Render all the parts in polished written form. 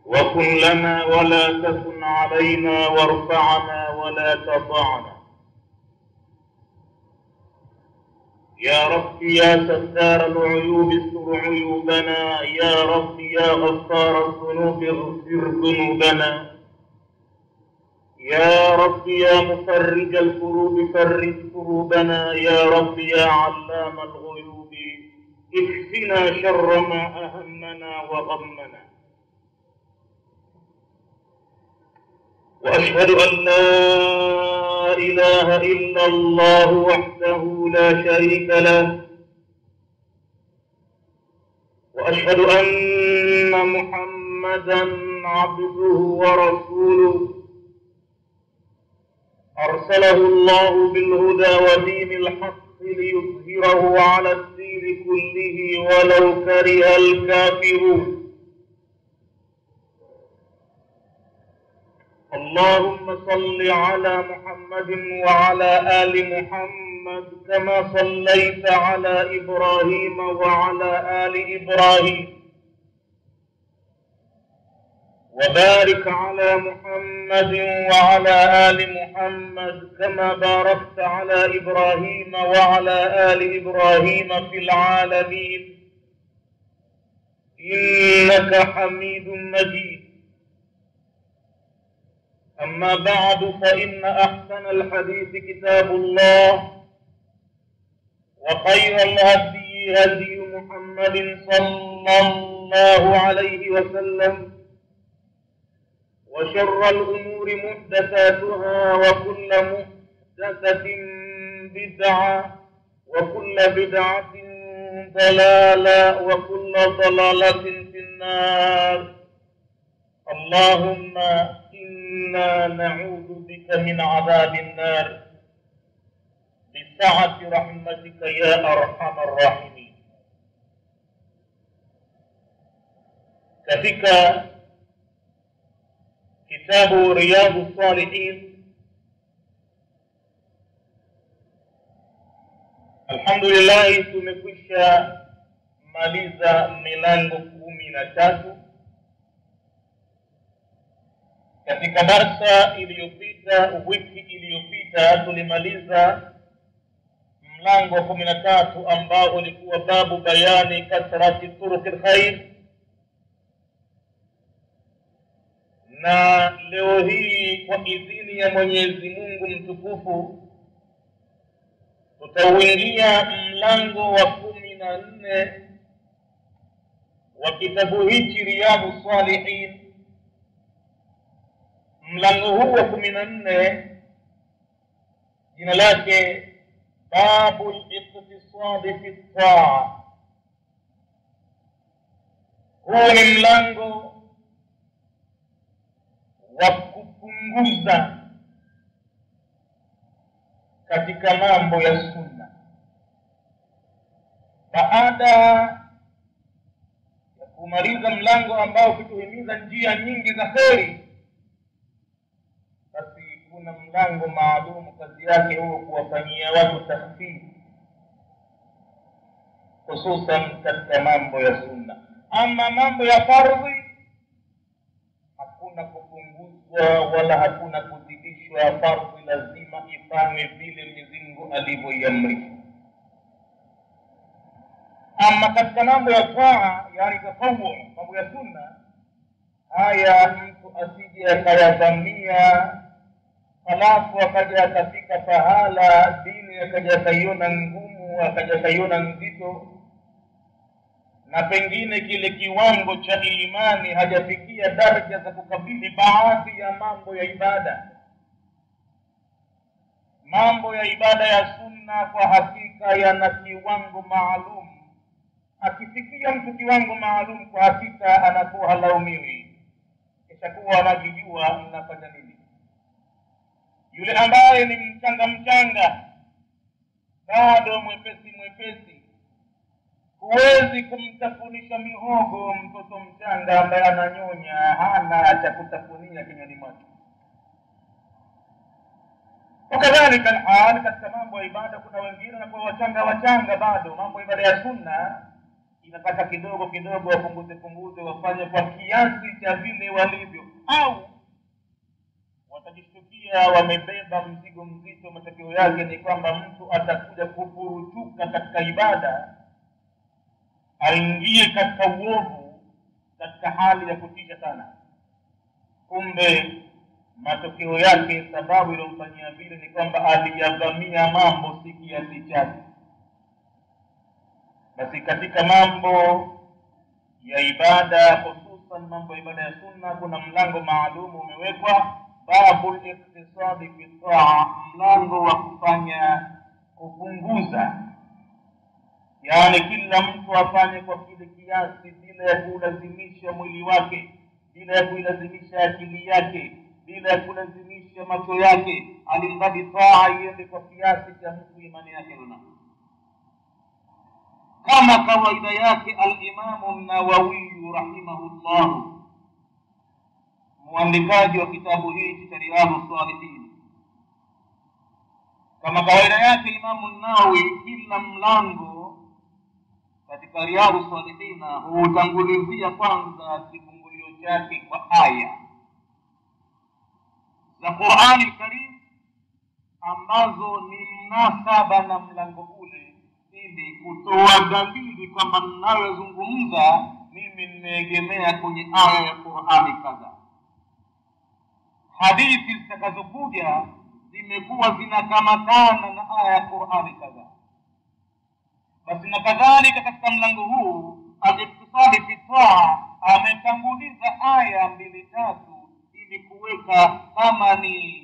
وكن لنا ولا تكن علينا وارفعنا ولا تضعنا. يا رب يا ستار العيوب استر عيوبنا. يا رب يا غفار الذنوب اغفر ذنوبنا. يا رب يا مفرج الكروب فرج كروبنا. يا رب يا علام الغيوب اكفنا شر ما أهمنا وغمنا. وأشهد أن لا إله إلا الله وحده لا شريك له. وأشهد أن محمدا عبده ورسوله أرسله الله بالهدى ودين الحق ليظهره على الدين كله ولو كره الكافرون. اللهم صل على محمد وعلى آل محمد كما صليت على إبراهيم وعلى آل إبراهيم. وبارك على محمد وعلى آل محمد كما باركت على إبراهيم وعلى آل إبراهيم في العالمين إنك حميد مجيد. أما بعد فإن أحسن الحديث كتاب الله وخير الهدي هدي محمد صلى الله عليه وسلم وشر الأمور محدثاتها وكل محدثة بدعة وكل بدعة ضلالة وكل ضلالة في النار. اللهم إنا نعوذ بك من عذاب النار بسعة رحمتك يا أرحم الراحمين. katika kitabu Riyadhus Salihin, alhamdulillah tumekwisha maliza milango 13. Katika darsa iliyopita, wiki iliyopita, tulimaliza mlango 13 ambao ulikuwa babu bayani kasrati turuqil khair, na leo hii kwa idhini ya Mwenyezi Mungu mtukufu tutauingia mlango wa 14 wa kitabu hichi Riyadhus Salihin. Mlango huu wa 14 jina lake babul iqtisadi fi taa. Huu ni mlango wa kupunguza katika mambo ya sunna. Baada ya kumaliza mlango ambao kutuhimiza njia nyingi za kheri, basi kuna mlango maalum kazi yake huo kuwafanyia watu takhfif, hususan katika mambo ya sunna. Ama mambo ya fardhi hakuna kupunguzwa wala hakuna kuzidishwa. Fardhi lazima ifanywe vile Mwenyezi Mungu alivyoiamrisha. Ama katika mambo ya taa, yani tatawu, mambo ya sunna, haya mtu asije akayadhamia halafu akaja akafika pahala dini akaja akaiona ngumu, akaja akaiona nzito, na pengine kile kiwango cha imani hajafikia daraja za kukabili baadhi ya mambo ya ibada. Mambo ya ibada ya sunna kwa hakika yana kiwango maalum. Akifikia mtu kiwango maalum, kwa hakika anakuwa halaumiwi, kisha kuwa anajijua mnafanya nini. Yule ambaye ni mchanga bado mwepesi, huwezi kumtafunisha mihogo mtoto mchanga ambaye ananyonya, hana cha kutafunia kinywani mwake. Wakadhalika alhal katika mambo ya ibada, kuna wengine wanakuwa wachanga bado. Mambo ya ibada ya sunna inataka kidogo kidogo wapunguze wafanye kwa kiasi cha vile walivyo, au watajishtukia wamebeba mzigo mzito. Matokeo yake ni kwamba mtu atakuja kufurutuka katika ibada, aingie katika uovu katika hali ya kutisha sana. Kumbe matokeo yake, sababu iliyomfanyia vile ni kwamba aliyavamia mambo si kiasi chake. Basi katika mambo ya ibada, hususan mambo ya ibada ya sunna, kuna mlango maalum umewekwa, babul iktisadi fi taa, mlango wa kufanya kupunguza, yani kila mtu afanye kwa kile kiasi, bila ya kulazimisha mwili wake, bila ya kuilazimisha akili yake, bila ya kulazimisha macho yake, alimradi taa iende kwa kiasi cha mtu imani yake na kama kawaida yake. Al-Imam an-Nawawi rahimahullah, muandikaji wa kitabu hiki cha Riyadhus Salihin, kama kawaida yake Imam an-Nawawi kila mlango katika Riyadhus Salihin hutangulizia kwanza kifungulio chake kwa aya za Qur'ani al-Karim ambazo ni mnasaba na mlango ule, ili kutoa dalili kwamba ninayozungumza mimi nimeegemea kwenye aya ya Qur'ani kadha. Hadithi zitakazokuja zimekuwa zinakamatana na aya ya Qur'ani kadha. Basi na kadhalika katika mlango huu al-iktisadi fi taa ametanguliza aya 2-3 ili kuweka kama ni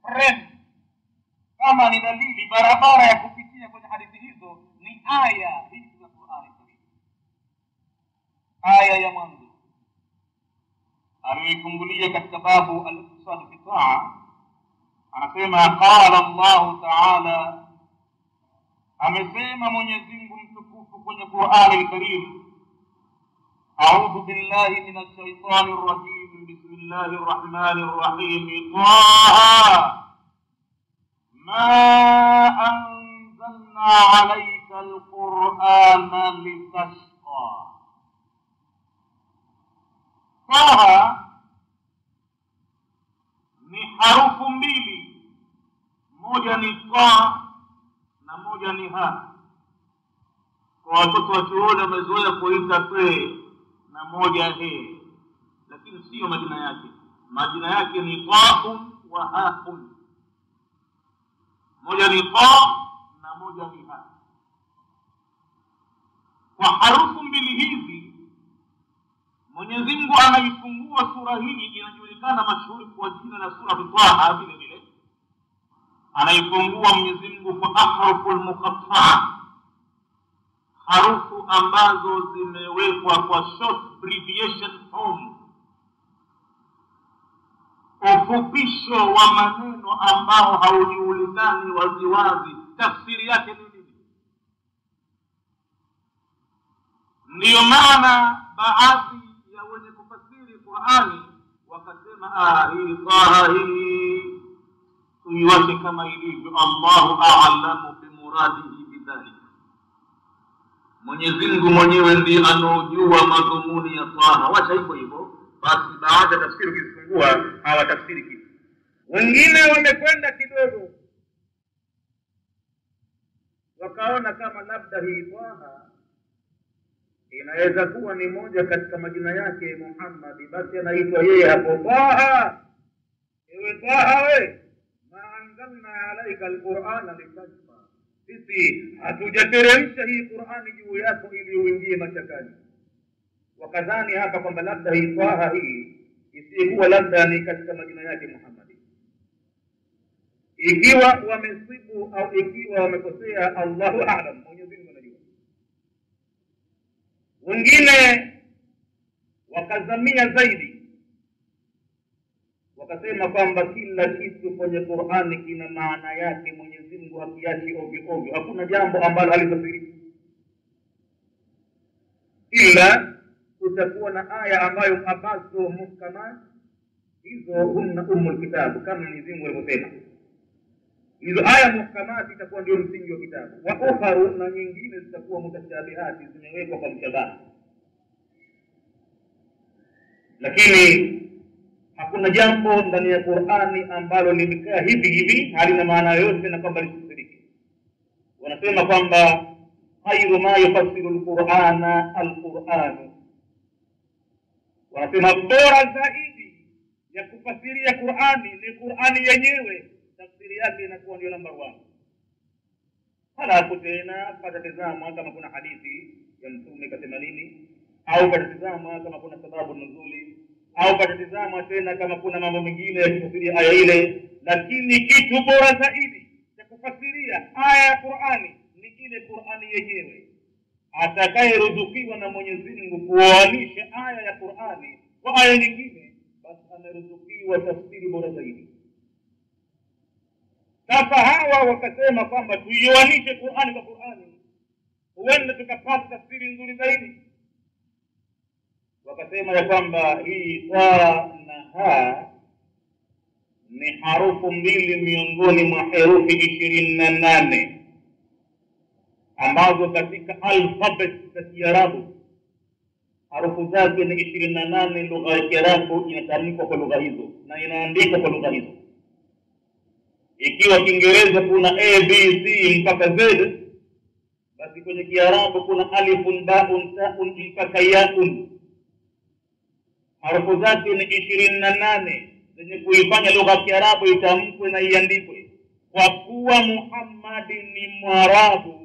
frame, kama ni dalili barabara ya kupitia kwenye hadithi hizo ni aya hizi za Qur'ani. Aya ya mwanzo aliyoifungulia katika babu al-iktisad fi taa anasema, qala Allah ta'ala, amesema Mwenyezi Mungu mtukufu kwenye Qur'ani al-Karim, a'udhu billahi minash shaitanir rajim, bismillahir rahmanir rahim, taha ما أنزلنا عليك القرآن لتشقى. طه ni harufu mbili, moja ni ta na moja ni ha. Kwa watoto wa chuoni wamezoea kuita te na moja he, lakini sio majina yake. Majina yake ni taun wa haun, moja ni ta na moja ni ha. Kwa harufu mbili hizi Mwenyezi Mungu anaifungua sura hii inajulikana mashuhuri kwa jina la sura Taha. Vile vile anaifungua Mwenyezi Mungu kwa ahruful muqatta'a, harufu ambazo zimewekwa kwa short abbreviation form, ufupisho wa maneno ambao haujulikani waziwazi tafsiri yake ni nini. Ndiyo maana baadhi ya wenye kufasiri Qur'ani wakasema hii Taha hii tuiwache kama ilivyo, Allahu a'lamu bimuradihi bidhalik, Mwenyezi Mungu mwenyewe ndiye anojua madhumuni ya Taha, wacha hivyo hivyo. Basi baada ya tafsiri ukifungua hawatafsiri kitu. Wengine wamekwenda kidogo wakaona kama labda hii Taha inaweza kuwa ni moja katika majina yake Muhammad, basi anaitwa yeye hapo Taha. Ewe Taha, we ma anzalna alayka alqur'ana litashqa, sisi hatujateremsha hii Qur'ani juu yako ili uingie mashakani. Wakadhani hapa kwamba labda hii Taha hii isikuwa labda ni katika majina yake Muhammad. Ikiwa wamesibu au ikiwa wamekosea, Allahu a'lam, Mwenyezi Mungu anajua. Wengine wakazamia zaidi wakasema kwamba kila kitu kwenye Qur'ani kina maana yake, Mwenyezi Mungu hakiachi ovyo ovyo, hakuna jambo ambalo halitafsiri, ila kutakuwa na aya ambayo ambazo muhkamat hizo hunna umul kitabu, kama Mwenyezi Mungu alivyosema, hizo aya muhkamati itakuwa ndio msingi wa kitabu. Wa ukharu, na nyingine zitakuwa mutashabihati, zimewekwa kwa mshabaha. Lakini hakuna jambo ndani ya Qur'ani ambalo limekaa hivi hivi halina maana yoyote na kwamba lisifiriki. Wanasema kwamba khairu ma yufassiru al-Qur'ana al-Qur'an. Wanasema bora zaidi ya kufasiria Qur'ani ni Qur'ani yenyewe. Tafsiri yake inakuwa ndio number 1. Halafu tena patatazama kama kuna hadithi ya Mtume kasema nini, au patatazama kama kuna sababu nuzuli, au patatazama tena kama kuna mambo mengine ya kufasiria aya ile. Lakini kitu bora zaidi cha kufasiria aya ya Qur'ani ni ile Qur'ani yenyewe. Atakayeruzukiwa na Mwenyezi Mungu kuoanisha aya ya Qur'ani kwa aya nyingine, basi ameruzukiwa tafsiri bora zaidi. Sasa hawa wakasema kwamba tuioanishe Qur'ani kwa Qur'ani, huenda tukapata tafsiri nzuri zaidi. Wakasema ya kwamba hii ta na ha ni harufu mbili miongoni mwa herufi 28 ambazo katika alfabet za Kiarabu harufu zake ni 28. Lugha ya Kiarabu inatamkwa kwa lugha hizo na inaandikwa kwa lugha hizo. Ikiwa Kiingereza kuna A, B, C mpaka Z, basi kwenye Kiarabu kuna alifun, baun, taun mpaka yaun. Harufu zake ni 28 zenye kuifanya lugha ya Kiarabu itamkwe na iandikwe. Kwa kuwa Muhammad ni Mwarabu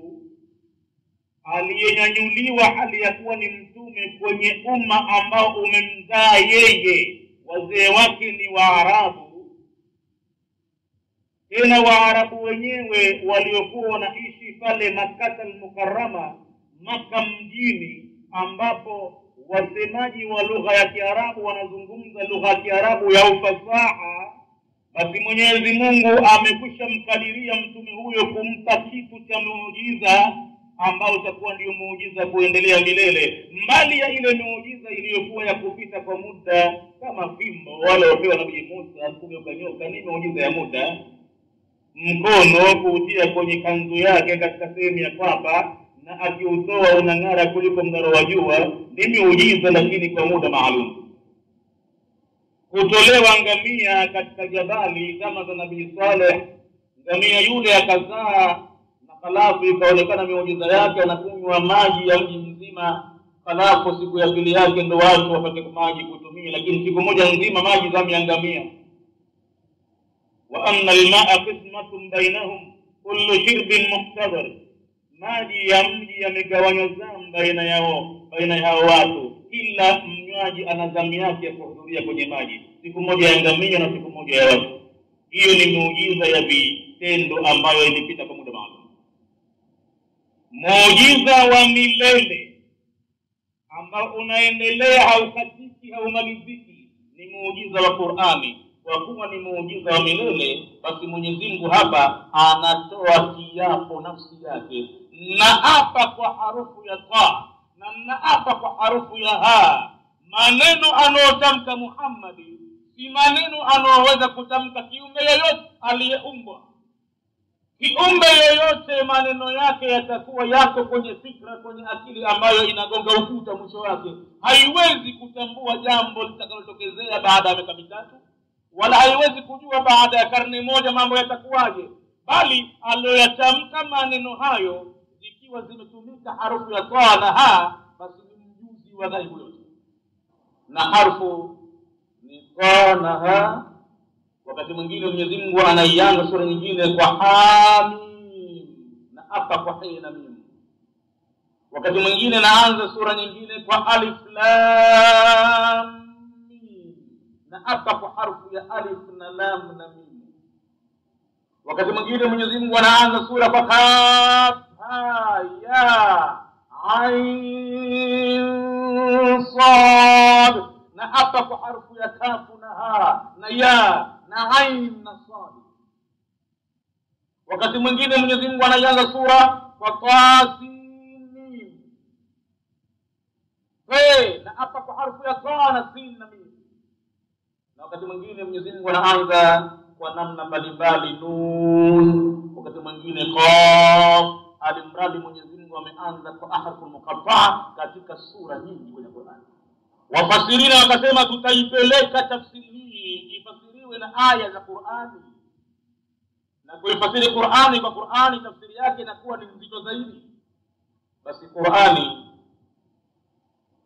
aliyenyanyuliwa hali ya kuwa ni mtume kwenye umma ambao umemzaa yeye, wazee wake ni Waarabu. Tena Waarabu wenyewe waliokuwa wanaishi pale Makkah al-Mukarrama, Makkah mjini, ambapo wasemaji wa lugha ya Kiarabu wanazungumza lugha ya Kiarabu ya ufasaha. Basi Mwenyezi Mungu amekwisha mkadiria mtume huyo kumpa kitu cha muujiza ambao utakuwa ndio muujiza kuendelea milele, mbali ya ile muujiza iliyokuwa ya kupita kwa muda kama fimbo wale wapewa Nabii Musa kumekanyoka. Ni muujiza ya muda, mkono kuutia kwenye kanzu yake katika sehemu ya kwapa na akiutoa unang'ara kuliko mng'aro wa jua. Ni muujiza lakini kwa muda maalum. Kutolewa ngamia katika jabali kama za Nabii Saleh, ngamia yule akazaa na halafu ikaonekana muujiza yake, anakunywa maji ya mji mzima. Halafu siku ya pili yake ndo watu wapate maji kutumia, lakini siku moja nzima maji zamu ya ngamia. Wa anna al-ma'a qismatun bainahum kullu shirbin muhtadar. Maji ya mji yamegawanywa zamu baina ya watu, kila mnywaji ana zamu yake ya kuhudhuria kwenye maji, siku moja ya ngamia na siku moja ya watu. Hiyo ni muujiza ya vitendo ambayo ilipita kwa muda maalum. Muujiza wa milele ambao unaendelea, haukatiki, haumaliziki, ni muujiza wa Qur'ani. Kwa kuwa ni muujiza wa milele, basi Mwenyezi Mungu hapa anatoa kiapo nafsi yake, na hapa kwa harufu ya ta na hapa kwa harufu ya ha. Maneno anayotamka Muhammad si maneno anayoweza kutamka kiumbe yoyote aliyeumbwa. Kiumbe yoyote maneno yake yatakuwa yako kwenye fikra, kwenye akili ambayo inagonga ukuta mwisho wake. Haiwezi kutambua jambo litakalotokezea baada ya miaka mitatu, wala haiwezi kujua baada ya karne moja mambo yatakuwaje, bali aliyoyatamka maneno hayo ikiwa zimetumika harufu ya ta na ha, basi ni mjuzi wa ghaibu yote. Na harufu ni ta na ha. Wakati mwingine Mwenyezi Mungu anaianza sura nyingine kwa hamim na hapa kwa ha na mim. Wakati mwingine anaanza sura nyingine kwa alif lam mim na hapa kwa harfu ya alif na lam na mim. Wakati mwingine Mwenyezi Mungu anaanza sura kwa kaf ha ya ain sad na hapa kwa harfu ya kafu na ha na ya na ain na sad. Wakati mwingine Mwenyezi Mungu anaanza sura kwa tasin na hapa kwa harfu ya ta na sin na mim. Na wakati mwingine Mwenyezi Mungu anaanza kwa namna mbalimbali, nun, wakati mwingine qaf, alimradi Mwenyezi Mungu ameanza kwa harfu muqatta katika sura nyingi kwenye Qur'an. Wafasirina wakasema tutaipeleka tafsiri hii ifasiriwe na aya za Qur'ani, na kuifasiri Qur'ani kwa Qur'ani tafsiri yake inakuwa ni nzito zaidi. Basi Qur'ani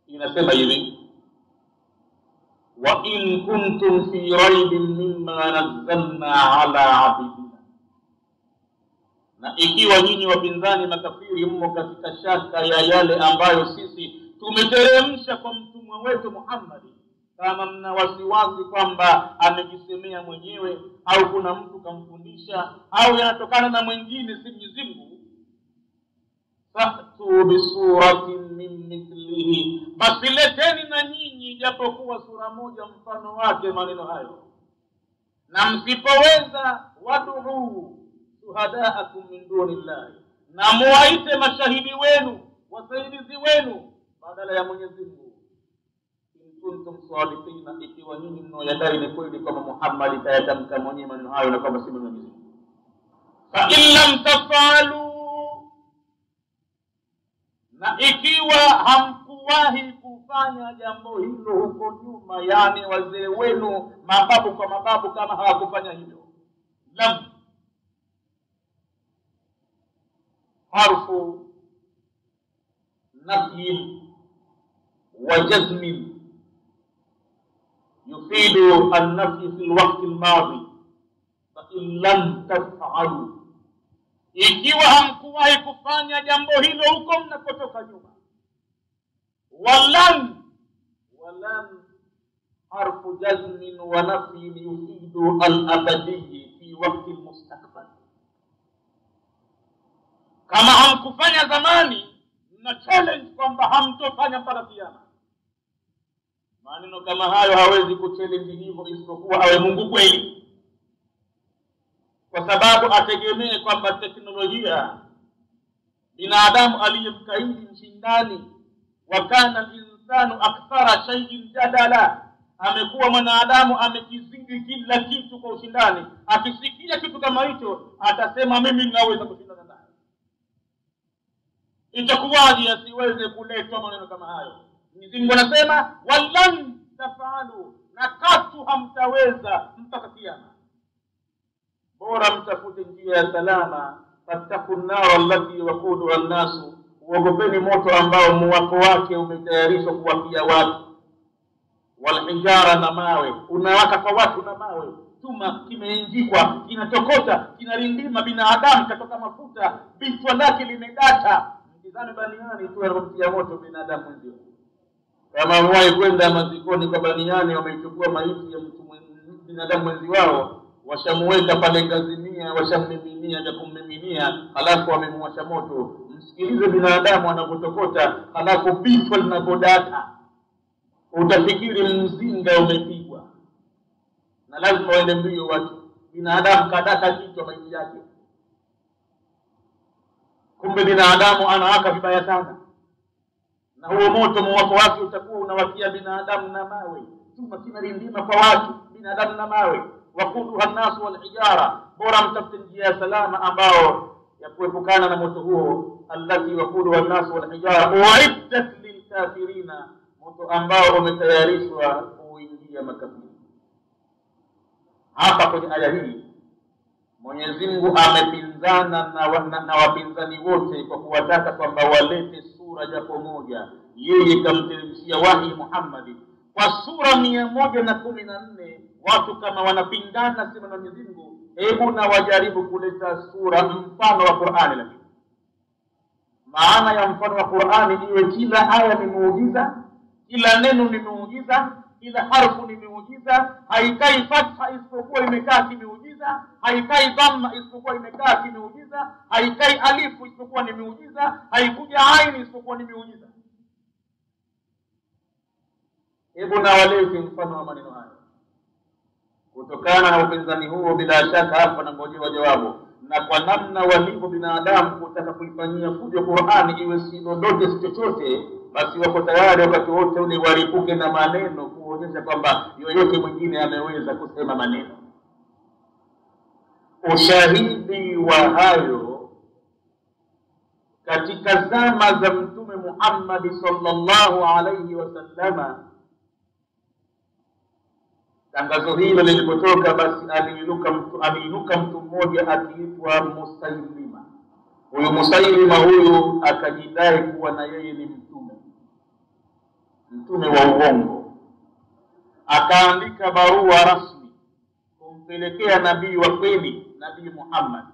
inasema hivi: wa in kuntum fi raibin mimma nazzalna ala abidina, na ikiwa nyinyi wapinzani makafiri mmo katika shaka ya yale ambayo sisi tumeteremsha kwa mtumwa wetu Muhammad, kama mna wasiwasi kwamba amejisemea mwenyewe au kuna mtu kamfundisha au yanatokana na mwingine si Mwenyezi Mungu, fa'tu bi suratin min mithlihi, basi leteni na nyinyi japokuwa sura moja mfano wake maneno hayo. Na msipoweza, wad'u shuhadaakum min dunillahi, na muwaite mashahidi wenu wasaidizi wenu badala ya Mwenyezi Mungu. In kuntum sadiqina, ikiwa nyinyi mnaoyadai ni kweli kama Muhammad kayatamka mwenyewe maneno hayo na kama si Mwenyezi Mungu. Fa in lam tafalu, na ikiwa hamkuwahi kufanya jambo hilo huko nyuma, yani wazee wenu mababu kwa mababu kama hawakufanya hivyo, lam harfu nafyi wa jazm yufidu an-nafy fi al-waqt al-madi. Fa in lam taf'alu, ikiwa hamkuwahi kufanya jambo hilo huko mnakotoka nyuma. Walan harfu jazmin wa nafyin yufidu al-abadiyyi fi waqti al-mustaqbal. Kama hamkufanya zamani, mna challenge kwamba hamtofanya mpaka kiyama. Maneno kama hayo hawezi kuchallenge hivyo isipokuwa awe Mungu kweli, kwa sababu ategemee kwamba teknolojia, binadamu aliyemkaidi mshindani, wa kana insanu akthara shay'in jadala, amekuwa mwanadamu amekizidi kila kitu kwa ushindani. Akisikia kitu kama hicho atasema mimi ninaweza kushindana naye. Itakuwaje asiweze kuletwa maneno kama hayo? Mwenyezi Mungu anasema walan tafalu, na katu hamtaweza mpaka kiyama. Bora mtafute njia ya salama. Fattaqun nar allati waquduha an-nas, uogopeni moto ambao muwako wake umetayarishwa kuwakia watu. Wal hijara, na mawe unawaka kwa watu na mawe. Chuma kimeinjikwa, kinatokota, kinarindima, binadamu katoka mafuta, bichwa lake limedata. Mtizame baniani tu anamtia moto binadamu ndio. Kama wao kwenda mazikoni kwa baniani, wamechukua maiti ya mtu binadamu mwenzi wao, washamuweka pale ngazimia, washammiminia na kummiminia, halafu wamemwasha moto. Msikilize binadamu anapotokota, halafu bichwa linapodata, utafikiri mzinga umepigwa. Na lazima waende mbio watu. Binadamu kadata kichwa maiti yake, kumbe binadamu anawaka vibaya sana. Na huo moto mwako wake utakuwa unawakia binadamu na mawe. Chuma kinarindima kwa watu, binadamu na mawe. Waquduha an-nas wal hijara, bora mtafute njia ya salama ambao ya kuepukana na moto huo. Allati waquduha an-nas wal hijara uiddat lil kafirina, moto ambao umetayarishwa kuingia makafiri. Hapa kwenye aya hii Mwenyezi Mungu amepinzana na wapinzani wote kwa kuwataka kwamba walete sura japo moja. Yeye kamteremshia wahi Muhammad kwa sura 114. Watu kama wanapingana sema na Mwenyezi Mungu, hebu na wajaribu kuleta sura mfano wa Qur'ani. Lakini maana ya mfano wa Qur'ani iwe kila aya ni muujiza, kila neno ni muujiza, kila harfu ni muujiza. Haikai fatha isipokuwa imekaa kimeujiza, haikai dhamma isipokuwa imekaa kimeujiza, haikai alifu isipokuwa ni muujiza, haikuja aini isipokuwa ni muujiza. Hebu na walete mfano wa maneno haya. Kutokana na upinzani huo, bila shaka hapa na ngojewa jawabu. Na kwa namna walivyo binadamu kutaka kuifanyia fujo Qur'ani iwe si lolote si chochote, basi wako tayari wakati wote ule walipuke na maneno kuonyesha kwamba yoyote mwingine ameweza kusema maneno. ushahidi wa hayo katika zama za Mtume Muhammad sallallahu alayhi wasallama. Tangazo hilo lilipotoka, basi aliinuka mtu mmoja akiitwa Musailima. Huyu Musailima huyu akajidai kuwa na yeye ni mtume wa uongo. Akaandika barua rasmi kumpelekea nabii wa kweli, Nabii Muhammad.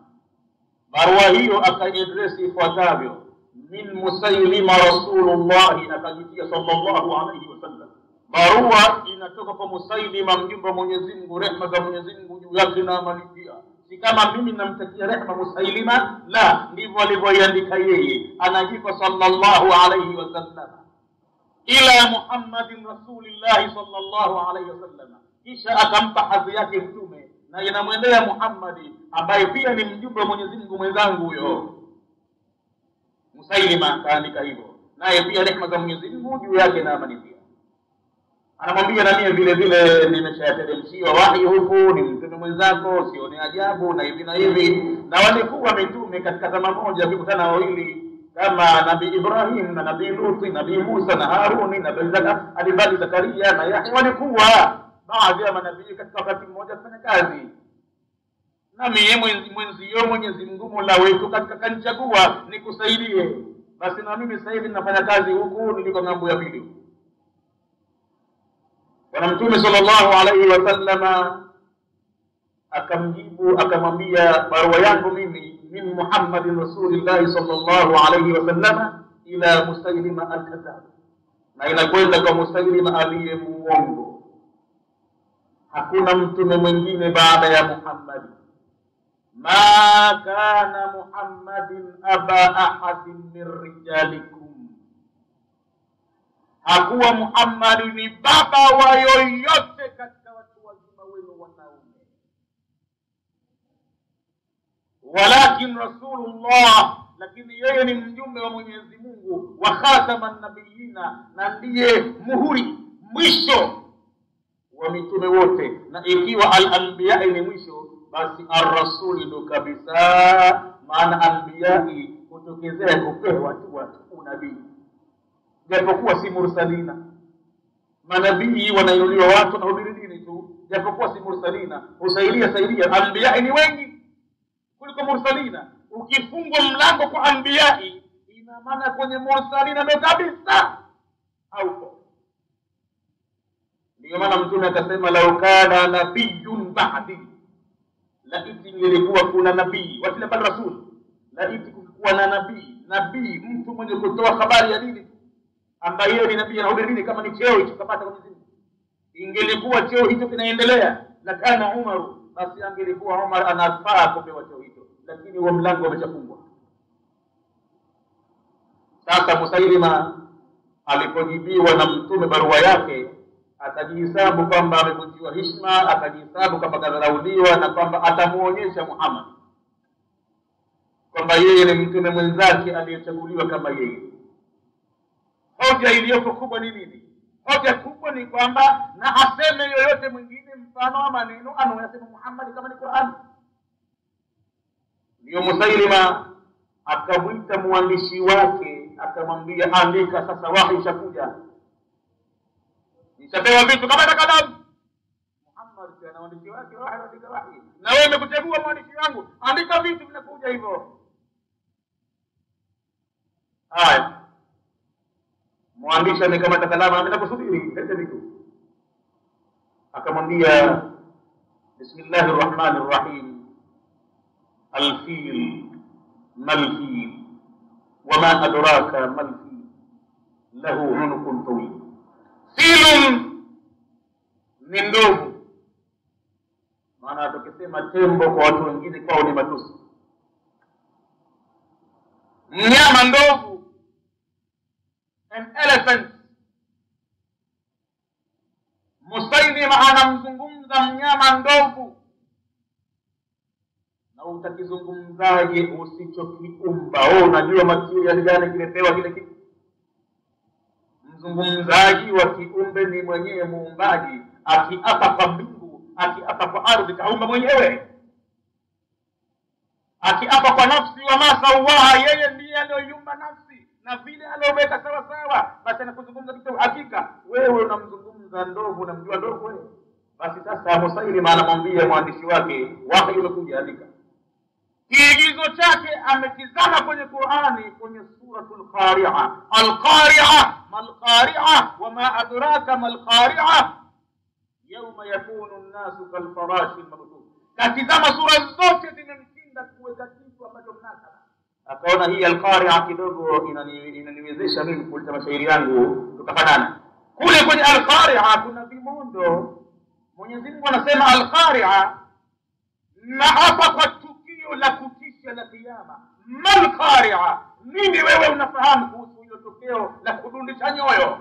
Barua hiyo akaidresi ifuatavyo: min Musailima Rasulullah, akajitia sallallahu alayhi wasallam. Barua inatoka kwa Musailima, mjumbe wa Mwenyezi Mungu, rehema za Mwenyezi Mungu juu yake na amani pia. Si kama mimi namtakia rehema Musailima, la, ndivyo alivyoiandika yeye, anajipa sallallahu alayhi wasallam ila Muhammadin Rasulillah sallallahu alayhi wasallam. Kisha akampa hadhi yake mtume, na inamwendea Muhammadi ambaye pia ni mjumbe wa Mwenyezi Mungu mwenzangu huyo. Musailima kaandika hivyo, naye pia rehema za Mwenyezi Mungu juu yake na amani pia. Anamwambia na mimi vile vile nimeshateremshiwa wahi huku, ni mtume mwenzako, sione ajabu na hivi na hivi. Na walikuwa mitume katika zama moja wakikutana wawili, kama Nabii Ibrahim na Nabii Lut, Nabii Musa na Haruni, Nabii Zakaria na Yahya. Walikuwa baadhi ya manabii katika wakati mmoja kufanya kazi. Na mimi mwenzio Mwenyezi Mungu Mola wetu katika kanichagua nikusaidie, basi na mimi sasa hivi nafanya kazi huku niliko ng'ambo ya pili. Bwana Mtume sallallahu alayhi wasallama akamjibu akamwambia, barua yangu mimi min Muhammadin Rasulillah sallallahu alayhi wasallama ila Musailima al-kadhab, na inakwenda kwa Musailima aliye muongo. Hakuna mtume mwingine baada ya Muhammad. Ma kana Muhammadin aba ahadin min rijalikum, hakuwa Muhammad ni baba wa yoyote katika watu wazima wenu wanaume, walakin Rasulullah, lakini yeye ni mjumbe wa Mwenyezi Mungu, wa khataman nabiyina, na ndiye muhuri mwisho wa mitume wote. Na ikiwa al-anbiya ni mwisho, basi ar-rasul ndo kabisa, maana anbiya kutokezea kupewa watu unabii, japokuwa si mursalina. Manabii wanainuliwa watu na hubiri dini tu, japokuwa si mursalina. Usaidia anbiya ni wengi kuliko mursalina. Ukifungwa mlango kwa anbiya, ina maana kwenye mursalina ndo kabisa hauko. Ndio maana Mtume akasema, lau kana nabiyyun ba'di, laiti ilikuwa kuna nabii watila bal rasul, laiti kulikuwa na nabii mtu mwenye kutoa habari ya dini, ambaye yeye ni nabii anahubiri dini, kama ni cheo hicho kapata kwa Mwenyezi Mungu, ingelikuwa cheo hicho kinaendelea, la kana Umar, basi angelikuwa Umar anafaa kupewa cheo hicho, lakini huo mlango umeshafungwa. Sasa Musailima alipojibiwa na Mtume barua yake, akajihesabu kwamba amevunjiwa heshima, akajihesabu kwamba kadharauliwa, na kwamba atamuonyesha Muhammad kwamba yeye ni mtume mwenzake aliyechaguliwa kama yeye. Hoja iliyopo kubwa ni nini? Hoja kubwa ni kwamba na aseme yoyote mwingine mfano wa maneno anayosema Muhammad kama ni Qur'an. Ndio Musailima akamwita mwandishi wake, akamwambia, andika sasa, wahi ishakuja, nishapewa vitu kama kalamu. Muhammad ana mwandishi wake, wahi andika wahi, na wewe umekuchagua mwandishi wangu, andika vitu vinakuja hivyo. Haya, mwandishi amekamata kalamu, ameenda kusubiri lete vitu. Akamwambia, bismillahir rahmanir rahim, al-fil mal-fil wama adraka mal-fil lahu unuqun tawil. Filun ni ndovu, maana tukisema tembo kwa watu wengine kwao ni matusi. Mnyama ndovu, an elephant. Musailima anamzungumza mnyama ndovu, na utakizungumzaje usichokiumba? Unajua material gani kimepewa kile kitu? Mzungumzaji wa kiumbe ni mwenyewe muumbaji, akiapa kwa mbingu, akiapa kwa ardhi, kaumba mwenyewe. akiapa kwa nafsi wa masawaha, yeye ndiye aliyoiumba nafsi na vile aliyoweka sawa sawa, basi anakuzungumza kitu hakika. Wewe unamzungumza ndovu, unamjua ndovu wewe? Basi sasa Musailima anamwambia mwandishi wake, wahi umekuja, andika. Kiigizo chake ametizama kwenye Qur'ani, kwenye suratul Qari'ah. Al-Qari'ah, mal-Qari'ah, wama adraka mal-Qari'ah, yawma yakunu an-nasu kal-farashi al-mabthut. Katizama sura zote zimemshinda kuweka kitu ambacho mnasaba. Akaona hii Al-Qari'ah kidogo inaniwezesha mimi kuleta mashairi yangu tukafanana. Kule kwenye Al-Qari'ah kuna vimondo. Mwenyezi Mungu anasema Al-Qari'ah, na hapa kwa tukio la kutisha la kiyama. Mal Qari'ah, nini wewe unafahamu kuhusu hilo tukio la kudundisha nyoyo?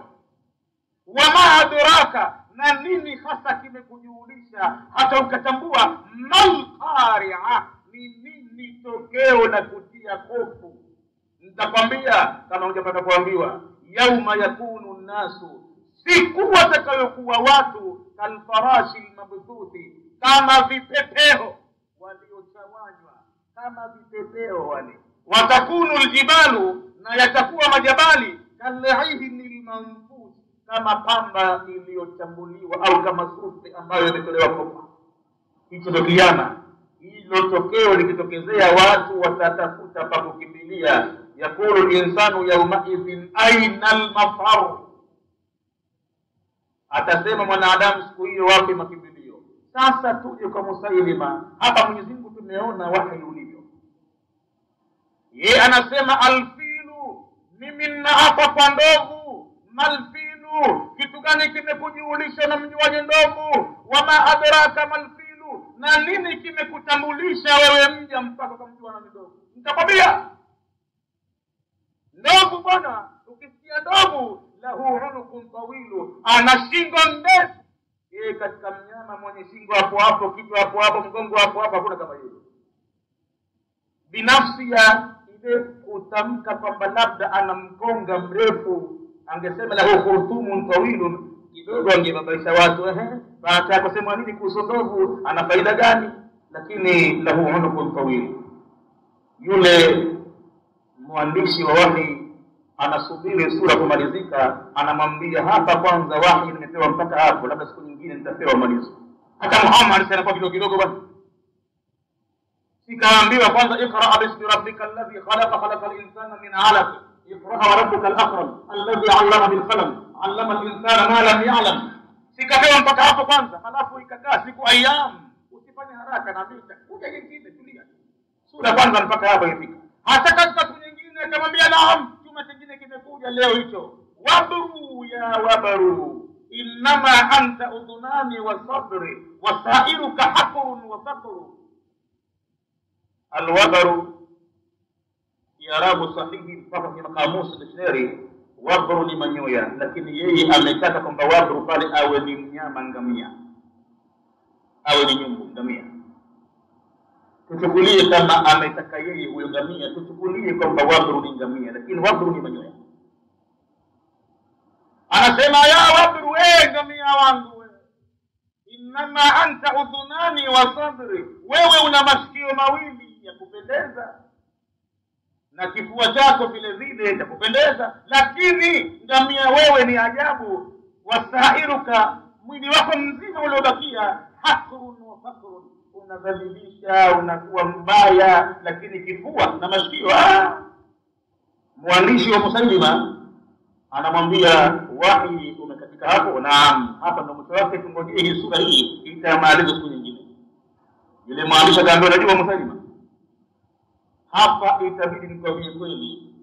Wama adraka, na nini hasa kimekujulisha hata ukatambua mal Qari'ah ni nini tokeo la kutia hofu? Nitakwambia kama ungepata kuambiwa, yauma yakunu nasu, siku watakayokuwa watu kalfarashi mabthuthi, kama vipepeo waliotawanywa, kama vipepeo wale. Watakunu aljibalu, na yatakuwa majabali kal'ihni almanfus, kama pamba iliyochambuliwa au kama sufi ambayo imetolewa kopa. Hicho ndio kiyama. Hilo tokeo likitokezea, watu watatafuta pa kukimbilia. Yakulu insanu yawma idhin aina al-mafar, atasema mwanadamu siku hiyo wapi makimbilio? Sasa tuje kwa Musailima. Hapa Mwenyezi Mungu tumeona wahi ulivyo. Yeye anasema alfilu, mimi ninaapa kwa ndovu. Malfilu, kitu gani kimekujulisha na mjuaje ndovu? Wama adraka malfilu, na nini kimekutambulisha wewe mja mpaka kumjua na ndovu? Nitakwambia ndovu bwana, ukisikia ndovu lahu unukun tawilu, ana shingo ndefu. Yeye katika mnyama mwenye shingo hapo hapo, kichwa hapo hapo, mgongo hapo hapo, hakuna kama yeye. Binafsi ya ile utamka kwamba labda ana mkonga mrefu, angesema lahu khurtumun tawilun, kidogo angebabaisha watu. Baada kusema nini kuhusu ndovu, ana faida gani? Lakini lahu unukun tawil. Yule mwandishi wa wahi anasubiri sura kumalizika, anamwambia hapa kwanza wahi nimepewa mpaka hapo, labda siku nyingine nitapewa malizo. Hata Muhammad alisema kwa kidogo kidogo bwana. Sikaambiwa kwanza iqra bismi rabbikal ladhi khalaqa khalaqal insana min 'alaq, iqra wa rabbukal akram alladhi 'allama bil qalam 'allama al insana ma lam ya'lam. Sikapewa mpaka hapo kwanza, halafu ikakaa siku ayyam. Usifanye haraka na mimi kuja nyingine, tulia. Sura kwanza mpaka hapo ifika. Hata katika siku nyingine akamwambia naam, chuma kingine kimekuja leo hicho. Wabru ya wabaru, innama anta udhunani wa sabri wa sa'iruka haqqun wa faqru. Alwabaru Kiarabu sahihi mpaka kwenye kamusi dictionary, wabru ni manyoya, lakini yeye ametaka kwamba wabru pale awe ni mnyama, ngamia, awe ni nyumbu ngamia. Tuchukulie kama ametaka yeye huyo ngamia, tuchukulie kwamba wabru ni ngamia, lakini wabru ni manyoya. Anasema ya wabru, ngamia wangu wewe, innama anta udhunani wa sadri, wewe una masikio mawili ya kupendeza na kifua chako vile vile cha kupendeza, lakini ngamia wewe ni ajabu. Wasairuka, mwili wako mzima uliobakia, hakrun wa fakrun, unadhalilisha, unakuwa mbaya, lakini kifua na masikio. Mwandishi wa Musailima anamwambia wahi umekatika hapo. Naam, hapa ndo mwisho wake, tungojee hii sura hii itamaliza siku nyingine. Yule mwandishi akaambia, unajua Musailima, hapa itabidi nikwambie kweli,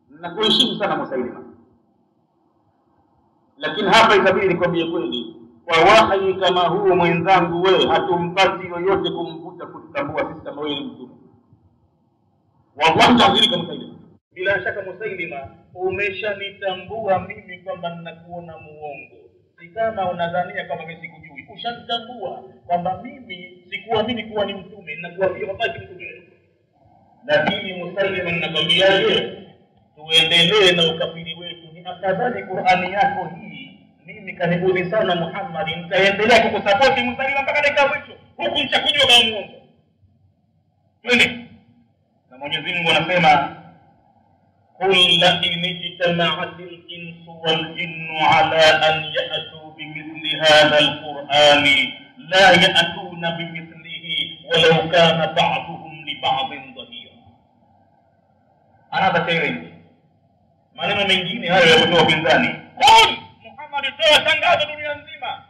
na kuheshimu sana Musailima, lakini hapa itabidi nikwambie kweli, kwa wahi kama huu mwenzangu wewe hatumpati yoyote kumvuta kutambua sisi kama wewe ni mtume. Wallahi tadhirika Musailima. Bila shaka Musailima, umeshanitambua mimi kwamba ninakuona muongo. Si kama unadhania kama mimi sikujui. Ushanitambua kwamba mimi sikuamini kuwa ni mtume, ninakuambia kwamba ni mtume. Lakini Musailima, ninakwambiaje, tuendelee na ukafiri wetu. Ni afadhali Qur'ani yako hii mimi kanibuni sana Muhammad, nitaendelea kukusupport Musailima mpaka dakika mwisho, huku nitakujua kama muongo. Twende. Mwenyezi Mungu anasema qul la in ijtama'atil insu wal jinnu ala an ya'tu bimithli hadha al-Qur'ani la ya'tuna bimithlihi walau kana ba'duhum li ba'din dhahira. Another challenge. Maneno mengine hayo ya kutoa pinzani. Qul Muhammad toa tangazo dunia nzima.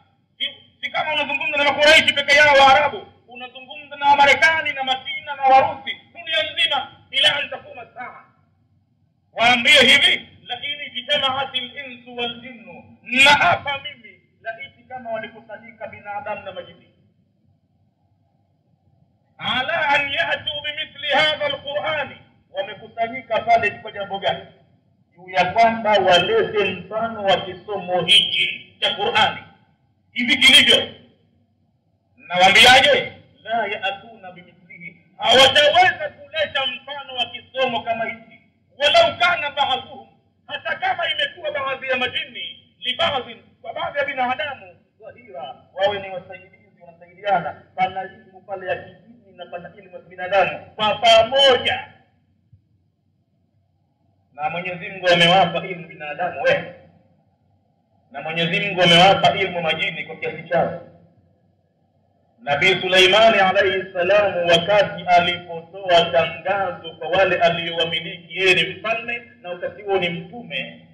Si kama unazungumza na Makuraishi peke yao Waarabu, unazungumza na Marekani na Machina na Warusi, dunia nzima ila an takuma saa. Waambie hivi, lakini jitamaatil insu wal jinnu, na hapa mimi laiti kama walikusanyika binadamu na majini ala an ya'tu bimithli hadha alqur'ani, wamekusanyika pale kwa jambo gani? Juu ya kwamba walete mfano wa kisomo hiki cha Qur'ani hivi kilivyo. Na waambiaje? La ya'tuna bimithlihi, hawataweza kuleta mfano wa kisomo kama hiki walau kana ba'dhuhum, hata kama imekuwa baadhi ya majini li baadhi, kwa baadhi ya binadamu dhahira, wawe ni wasaidizi wanasaidiana, pana ilmu pale ya kijini na pana ilmu ya binadamu kwa pamoja. Na Mwenyezi Mungu amewapa ilmu binadamu wewe, na Mwenyezi Mungu amewapa ilmu majini kwa kiasi chao. Nabii Suleimani alayhi salamu wakati alipotoa tangazo kwa wale aliyowamiliki yeye ni mfalme na wakati huo ni mtume,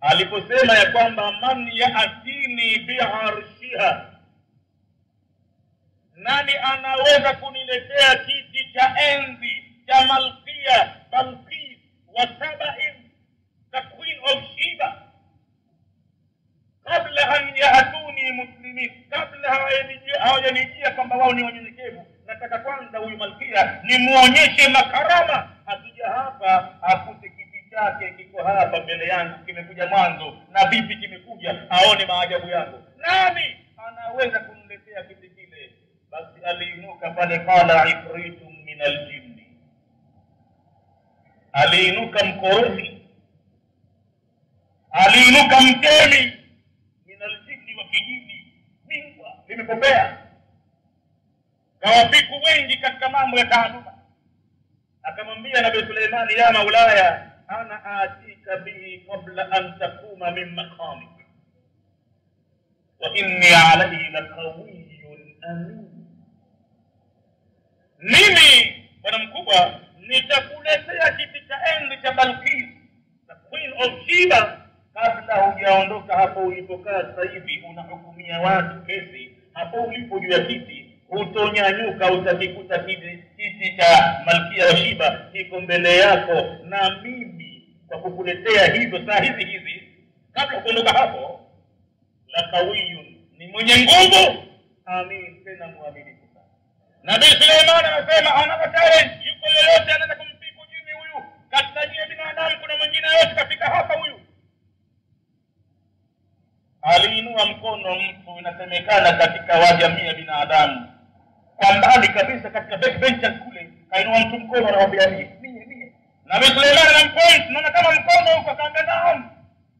aliposema ya kwamba man ya'tini bi'arshiha, nani anaweza kuniletea kiti cha enzi cha Malkia Balqis wa Saba'in, the queen of Sheba, kabla an ya'tuni muslimin, kabla hawajanijia kwamba wao ni wanyenyekevu. Nataka kwanza huyu malkia nimuonyeshe makarama, akija hapa akute kiti chake kiko hapa mbele yangu, kimekuja mwanzo na vipi kimekuja, aone maajabu yangu. Nani anaweza kuniletea kiti kile? Basi aliinuka pale, qala ifritun min aljinni, aliinuka mkorofi, aliinuka mtemi min aljinni, wa kijini bingwa limepopea, kawafiku wengi katika mambo ya taaluma. Akamwambia Nabii Suleimani, ya maulaya ana atika bihi qabla an takuma min maqamik wa inni alayhi laqawiyyun amin, mimi bwana mkubwa nitakuletea kiti cha enzi cha Balqis, the queen of Sheba, kabla hujaondoka hapo ulipokaa sasa hivi unahukumia watu kesi. Hapo ulipo juu ya kiti utonyanyuka, utakikuta kiti cha Malkia wa Sheba kiko mbele yako, na mimi kwa kukuletea hizo saa hizi kabla kuondoka hapo, la kawiyun, ni mwenye nguvu, amin, tena muaminifu sana. Nabii Suleiman anasema another challenge, yuko yoyote anaweza kumpiku jini huyu katika jini binadamu? Kuna mwingine yote kafika hapa huyu? Aliinua mkono mtu, inasemekana katika wajamii ya binadamu kwa mbali kabisa, katika backbenchers kule, kainua mtu mkono, anamwambia mie. Nabii Suleiman anampoint, naona kama mkono huko, akaambia naam,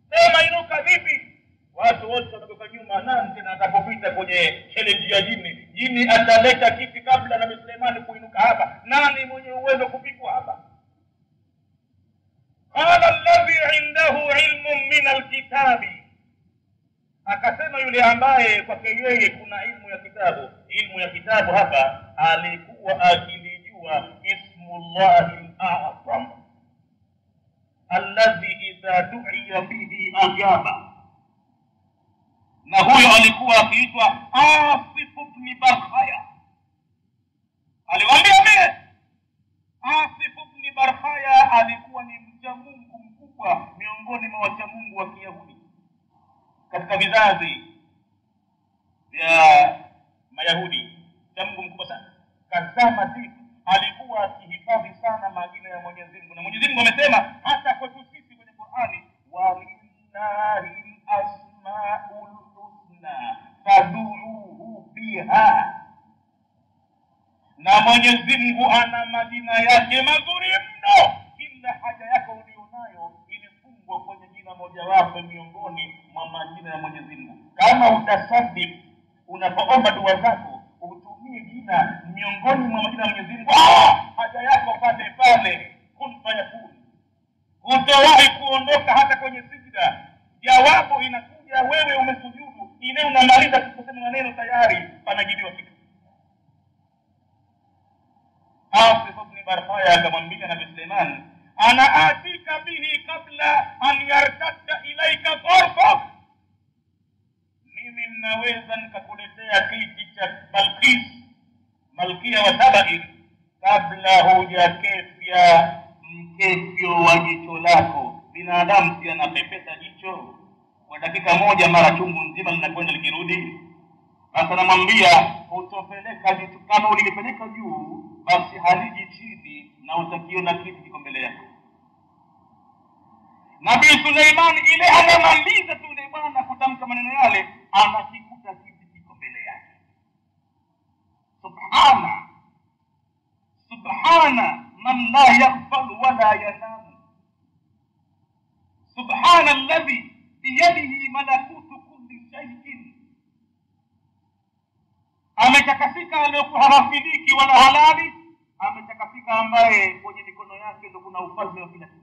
sema inuka. Vipi? Watu wote watoka nyuma, nani tena atakopita kwenye challenge ya jini ataleta kiti kabla Nabii Suleiman kuinuka hapa? Nani mwenye uwezo kupikwa hapa? Qala alladhi indahu ilmun min alkitabi, akasema yule ambaye kwake yeye kuna ilmu ya kitabu. Ilmu ya kitabu hapa alikuwa akilijua ismullahi al-a'zam alladhi idha du'iya bihi ajaba, na huyo alikuwa akiitwa Asif ibn Barkhaya. Aliwaambia mimi Asif ibn Barkhaya alikuwa ni mcha Mungu mkubwa miongoni mwa wacha Mungu wa Kiyahudi katika vizazi vya Mayahudi, cha Mungu mkubwa sana. Kazama dini, alikuwa akihifadhi sana majina ya Mwenyezi Mungu, na Mwenyezi Mungu amesema hata kwetu sisi kwenye Qur'ani, walillahi asmaul husna fad'uuhu biha, na Mwenyezi Mungu ana majina yake mazuri mno. Kila haja yako ulionayo imefungwa kwenye jina moja wapo miongoni mwa majina ya Mwenyezi Mungu. Kama utasaddiq unapoomba dua zako, utumie jina miongoni mwa majina ya Mwenyezi Mungu, haja yako pale pale, kun fayakun. Utawahi kuondoka hata kwenye sijda, jawabu inakuja, wewe umesujudu, ile unamaliza kusema maneno tayari panajibiwa kitu. Asif ibn Barkhaya akamwambia Nabii Suleiman, ana atika bihi kabla an yartadda ilaika tarfak, mimi ninaweza nikakuletea kiti cha Balqis malkia wa Sabai kabla hujakefya mkefyo wa jicho lako. Binadamu si anapepesa jicho kwa dakika moja, mara chungu nzima linakwenda likirudi. Sasa namwambia, utopeleka jicho, kama ulipeleka juu basi haliji chini na utakiona kitu kiko mbele yako. Nabii Suleiman ile anamaliza Suleiman kutamka maneno yale, anakikuta kitu kiko mbele yake. Subhana man la yaghfal wala yanam, subhana alladhi biyadihi malakutu kulli shay'in. Ametakasika aliyokuwa hafidiki wala halali, ametakasika ambaye kwenye mikono yake ndio kuna ufalme wa kila kitu.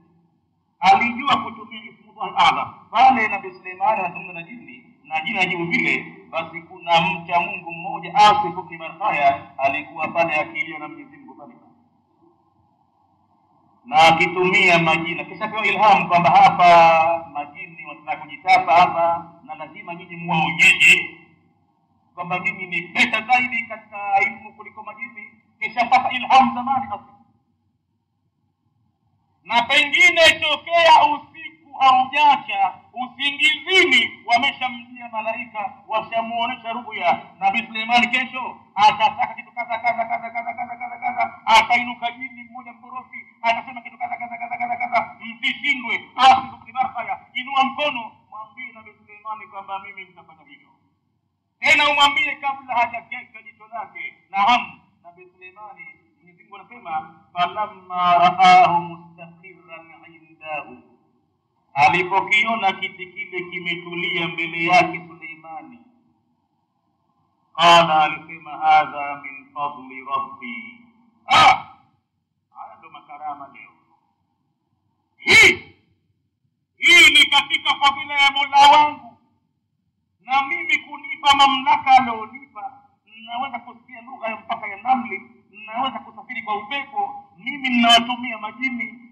Alijua kutumia ismullah al-azam. Pale Nabii Suleiman anazungumza na jini na jini ajibu vile, basi kuna mcha Mungu mmoja Asif ibn Barkhaya alikuwa pale akilio na Mwenyezi Mungu pale, na akitumia majina, kisha kwa ilham kwamba hapa majini wanataka kujitapa hapa, na lazima nyinyi muwaojeje kwamba nyinyi ni beta zaidi katika ilmu kuliko majini. Kisha pata ilham zamani Asif, na pengine tokea usiku haujacha, usingizini wameshamjia malaika, washamuonesha ruya Nabii Suleiman kesho atataka kitu kaza kaza kaza kaza kaza kaza kaza, atainuka jini mmoja mkorofi atasema kitu kaza kaza kaza kaza kaza, msishindwe. Asif ibn Barkhaya, inua mkono mwambie Nabii Suleiman kwamba mimi nitafanya hivyo. Tena umwambie kabla hajakeka jicho lake. Naam, Nabii Suleiman, Mwenyezi Mungu anasema, falamma raahu mustaqirran indahu, alipokiona kiti kile kimetulia mbele yake Suleimani, qala, alisema, hadha min fadli rabbi. Haya ndo makarama leo. Hii ni katika fadhila ya Mola wangu, na mimi kunipa mamlaka alionipa. Ninaweza kusikia lugha ya mpaka ya namli, ninaweza kusafiri kwa upepo. Mimi ninawatumia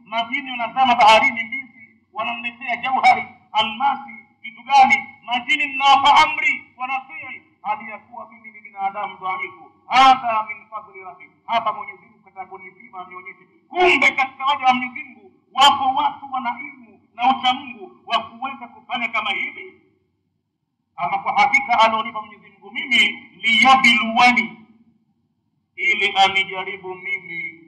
majini wanazama baharini mbizi, wanamletea jauhari, almasi, kitu gani? Majini ninawapa amri, wanatii, hali ya kuwa mimi ni binadamu dhaifu. Hadha min fadli rabbi. Hapa Mwenyezi Mungu kataka kunipima, nionyeshe kumbe katika waja wa Mwenyezi Mungu wapo watu wana ilmu na ucha Mungu wa kuweza kufanya kama hivi. Ama kwa hakika alionipa Mwenyezi Mungu mimi liyabiluwani, ili anijaribu mimi,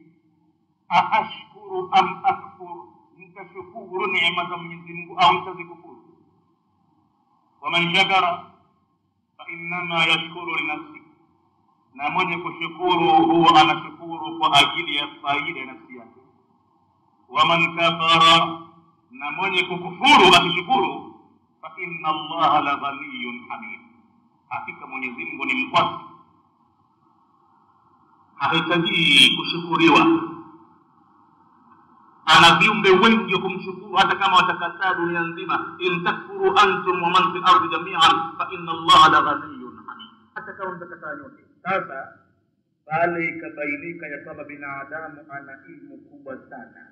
aashkuru am akfur, nitashukuru neema za Mwenyezi Mungu au nitazikufuru. Wa man shakara fa innama yashkuru li nafsi, na mwenye kushukuru huwa anashukuru kwa ajili ya faida ya nafsi yake. Wa man kafara, na mwenye kukufuru akishukuru, fa inna Allaha la ghaniyyun hamid, hakika Mwenyezi Mungu ni mkwasi, hahitaji kushukuriwa. Ana viumbe wengi kumshukuru, hata kama watakataa dunia nzima. In takfuru antum wa man fil ardi jami'an fa inna Allaha la ghaniyyun hamid, hata kama mtakataa nyote. Sasa pale ikabainika ya kwamba binadamu ana ilmu kubwa sana.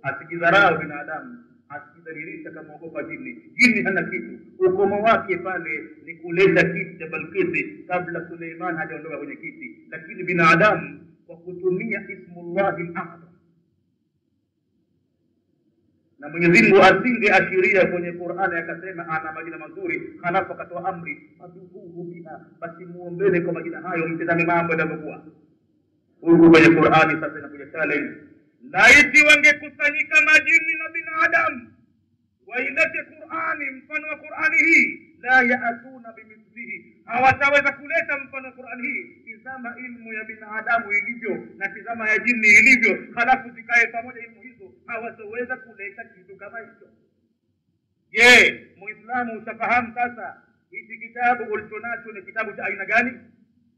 Asikidharau binadamu, asikidhalilisha kama ogopa jini. Jini hana kitu, ukomo wake pale ni kuleta kiti cha Balqis kabla Suleiman hajaondoka kwenye kiti. Lakini binadamu kwa kutumia ismullahi al-azam, na Mwenyezi Mungu asingeashiria kwenye Qur'ani akasema ana majina mazuri, halafu akatoa amri fadhuhu biha, basi muombeni kwa majina hayo, mtazame mambo yanavyokuwa. Huko kwenye Qur'ani sasa inakuja challenge, laiti wangekusanyika majini na binadamu wailete Qur'ani mfano wa Qur'ani hii, la yaatuna bimithlihi, hawataweza kuleta mfano wa Qur'ani hii. Tizama ilmu ya binadamu ilivyo na tizama ya jini ilivyo, halafu zikae pamoja ilmu hizo, hawataweza kuleta kitu kama hicho. Muislamu utafahamu sasa hichi kitabu ulichonacho ni kitabu cha aina gani?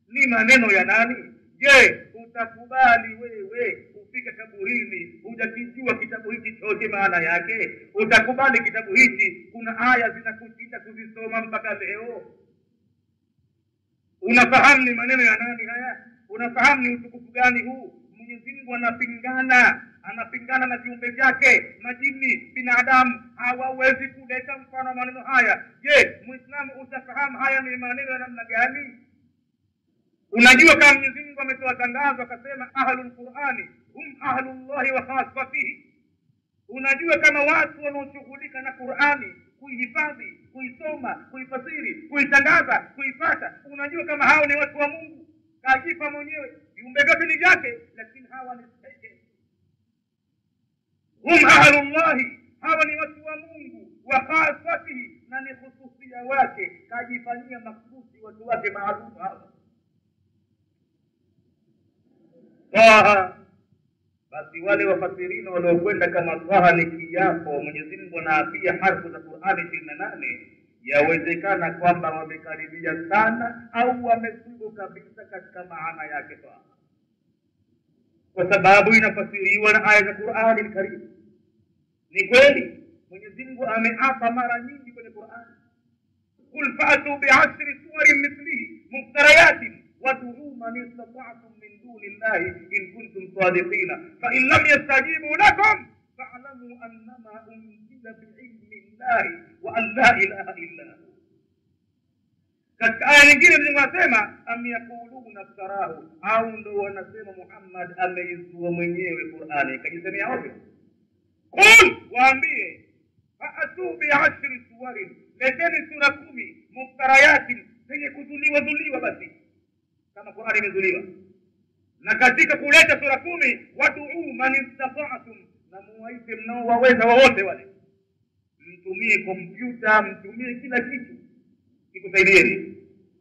ni maneno ya nani? Je, utakubali wewe ufika kaburini hujakijua kitabu hiki chote maana yake? Utakubali kitabu hiki kuna aya zinakuita kuzisoma mpaka leo? Unafahamu ni maneno ya nani haya? Unafahamu ni utukufu gani huu? Mwenyezi Mungu anapingana na viumbe vyake, majini, binadamu hawawezi kuleta mfano maneno haya. Je, Muislamu utafahamu haya ni maneno ya namna gani? Unajua kama Mwenyezi Mungu ametoa tangazo akasema ahlul Qur'ani hum ahlullahi wa khassatihi. Unajua kama watu wanaoshughulika na Qur'ani, kuihifadhi, kuisoma, kuifasiri, kuitangaza, kuipata, unajua kama hao ni watu wa Mungu. Kajipa mwenyewe, viumbe vyote ni vyake, lakini hawa ni special. Hum ahlullahi, hawa ni watu wa Mungu, wa khassatihi, na ni khususia wake, kajifanyia makhsusi watu wake maalum hawa. Basi wale wafasirina waliokwenda kama Taha ni kiapo, Mwenyezi Mungu anaapia harfu za Qur'ani 28, yawezekana kwamba wamekaribia sana au wamesudu kabisa katika maana yake Taha, kwa sababu inafasiriwa na aya za Qur'ani al-Karim. Ni kweli Mwenyezi Mungu ameapa mara nyingi kwenye Qur'ani, kul fa'tu bi'ashri suwarin mithlihi muftariyatin wad'u man istata'tum min dunillahi in kuntum sadiqina fa in lam yastajibu lakum fa'lamu annama unzila bi'ilmi llahi wa an la ilaha illa hu. Katika aya nyingine Mungu anasema am yaquluna iftarahu, au ndo wanasema Muhammad ameizua mwenyewe Qur'ani kajisemea ovyo. Qul, waambie, fa'atu bi'ashri suwarin, leteni sura 10 muftariyatin, zenye kuzuliwa basi kama Qur'ani imezuliwa. Na katika kuleta sura 10 wad'u man istata'tum, na muwaite mnaowaweza wote wale, mtumie kompyuta, mtumie kila kitu kikusaidieni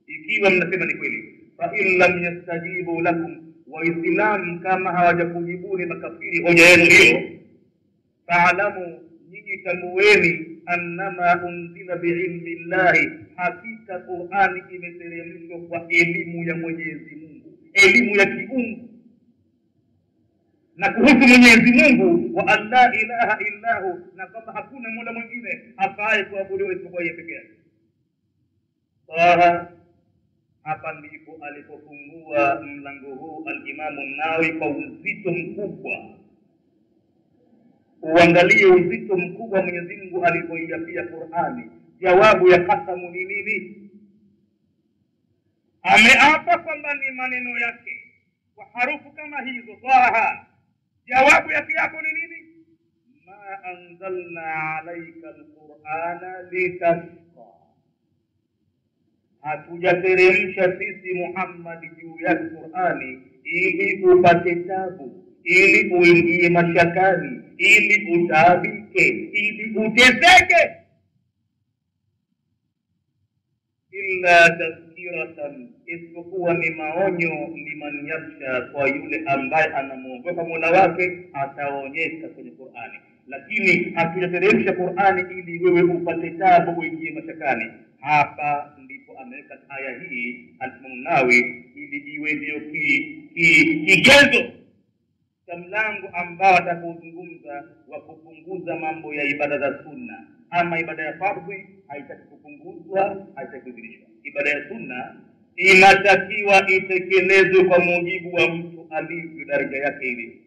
ikiwa mnasema ni kweli. Fa in lam yastajibu lakum, wa islam kama hawajakujibuni makafiri hoja yenu hiyo, fa'lamu, nyinyi tambueni, annama unzila bi'ilmi llahi, hakika Qur'ani imeteremshwa kwa elimu ya Mwenyezi Mungu, elimu ya kiungu. Na kuhusu Mwenyezi Mungu, wa an la ilaha illa hu, na kwamba hakuna mola mwingine afaye kuabudiwa isipokuwa yeye pekee yake. Hapa ndipo alipofungua mlango huu al-Imam an-Nawawi kwa uzito mkubwa. Uangalie uzito mkubwa Mwenyezi Mungu alipoiapia Qur'ani. Jawabu ya qasamu ni nini? Ameapa kwamba ni maneno yake kwa harufu kama hizo Taha. Jawabu ya kiapo ni nini? Ma anzalna alayka al-Qur'ana litashqa, hatujateremsha sisi Muhammad juu ya Qur'ani ili upate tabu, ili uingie mashakani, ili utaabike, ili uteseke. Illa tazkiratan, isipokuwa ni maonyo, liman yakhsha, kwa yule ambaye anamuogopa Mola wake, ataonyesha kwenye Qur'ani. Lakini hatujateremsha Qur'ani ili wewe upate tabu, uingie mashakani. Hapa ndipo ameweka aya hii al-Nawawi ili iwe ndio kigezo cha mlango ambao atakuzungumza wa kupunguza mambo ya ibada za sunna. Ama ibada ya fardhi haitaki kupunguzwa, haitaki kuzidishwa. Ibada ya sunna inatakiwa itekelezwe kwa mujibu wa mtu alivyo, daraja yake ilivyo.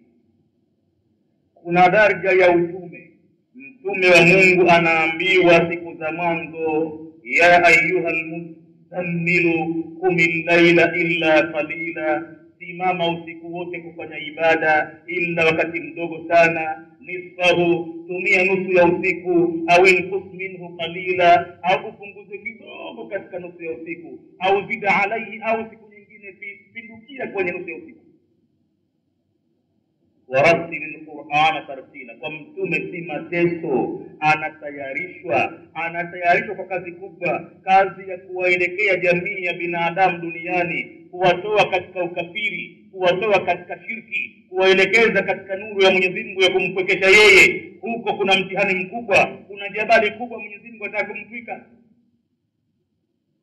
Kuna daraja ya utume. Mtume wa Mungu anaambiwa siku za mwanzo, ya ayyuhal musammilu qumil layla illa qalila, simama usiku wote kufanya ibada illa wakati mdogo sana, nisfahu, tumia nusu ya usiku, au inqus minhu qalila, au upunguze kidogo katika nusu ya usiku, au zida alayhi, au siku nyingine pindukia kwenye nusu ya usiku. Warattilil Qur'ana tartila, kwa mtume si mateso, anatayarishwa kwa kazi kubwa, kazi ya kuwaelekea jamii ya binadamu duniani, kuwatoa katika ukafiri, kuwatoa katika shirki, kuwaelekeza katika nuru ya Mwenyezi Mungu ya kumpwekesha yeye. Huko kuna mtihani mkubwa, kuna jabali kubwa Mwenyezi Mungu anataka kumtwika.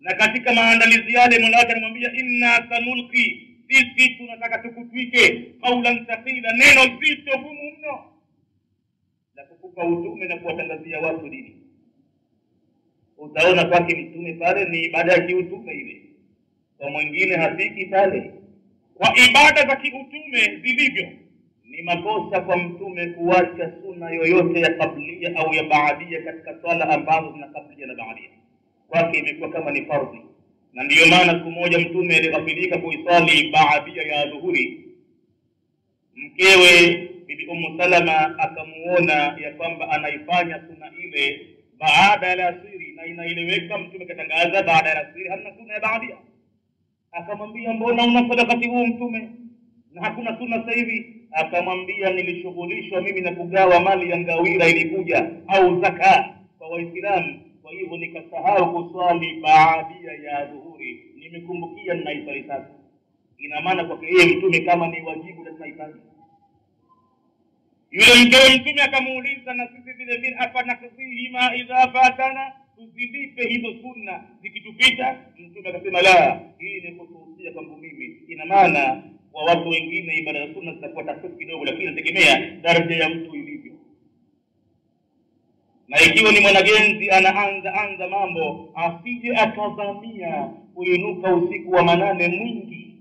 na katika maandalizi yale Mola wake anamwambia inna sanulqi, sisi tunataka tukutwike qaulan thaqila, neno zito gumu mno la kukupa utume na kuwatangazia watu dini. Utaona kwake mtume pale ni ibada ya kiutume ile, kwa mwingine hafiki pale. Kwa ibada za kiutume zilivyo, ni makosa kwa mtume kuacha sunna yoyote ya kablia au ya baadia katika swala ambazo zina kablia na baadia. Kwake imekuwa kama ni fardhi. Na ndiyo maana siku moja mtume alighafilika kuisali baadia ya dhuhuri. Mkewe bibi Salama akamuona ya kwamba anaifanya sunna ile baada ya alasiri, na inaeleweka mtume katangaza baada ya alasiri hamna sunna ya baadia. Akamwambia mbona unasali wakati huu mtume na hakuna sunna sasa hivi? Akamwambia nilishughulishwa mimi na kugawa mali ya ngawira ilikuja au zaka kwa Waislamu, kwa hivyo nikasahau kuswali baadia ya dhuhuri, nimekumbukia ninaisali sasa. Ina maana kwa yeye mtume kama ni wajibu lazima ifanye. Yule mkewe mtume akamuuliza na sisi vile vile hapa nakzihi ma idha fatana, tuzilipe hizo sunna zikitupita? Mtume akasema la, hii ni kuhusia kwangu mimi. Ina maana kwa watu wengine ibada ya sunna zitakuwa tofauti kidogo, lakini inategemea daraja ya mtu ilivyo. Na ikiwa ni mwanagenzi anaanza mambo, asije akazamia kuinuka usiku wa manane mwingi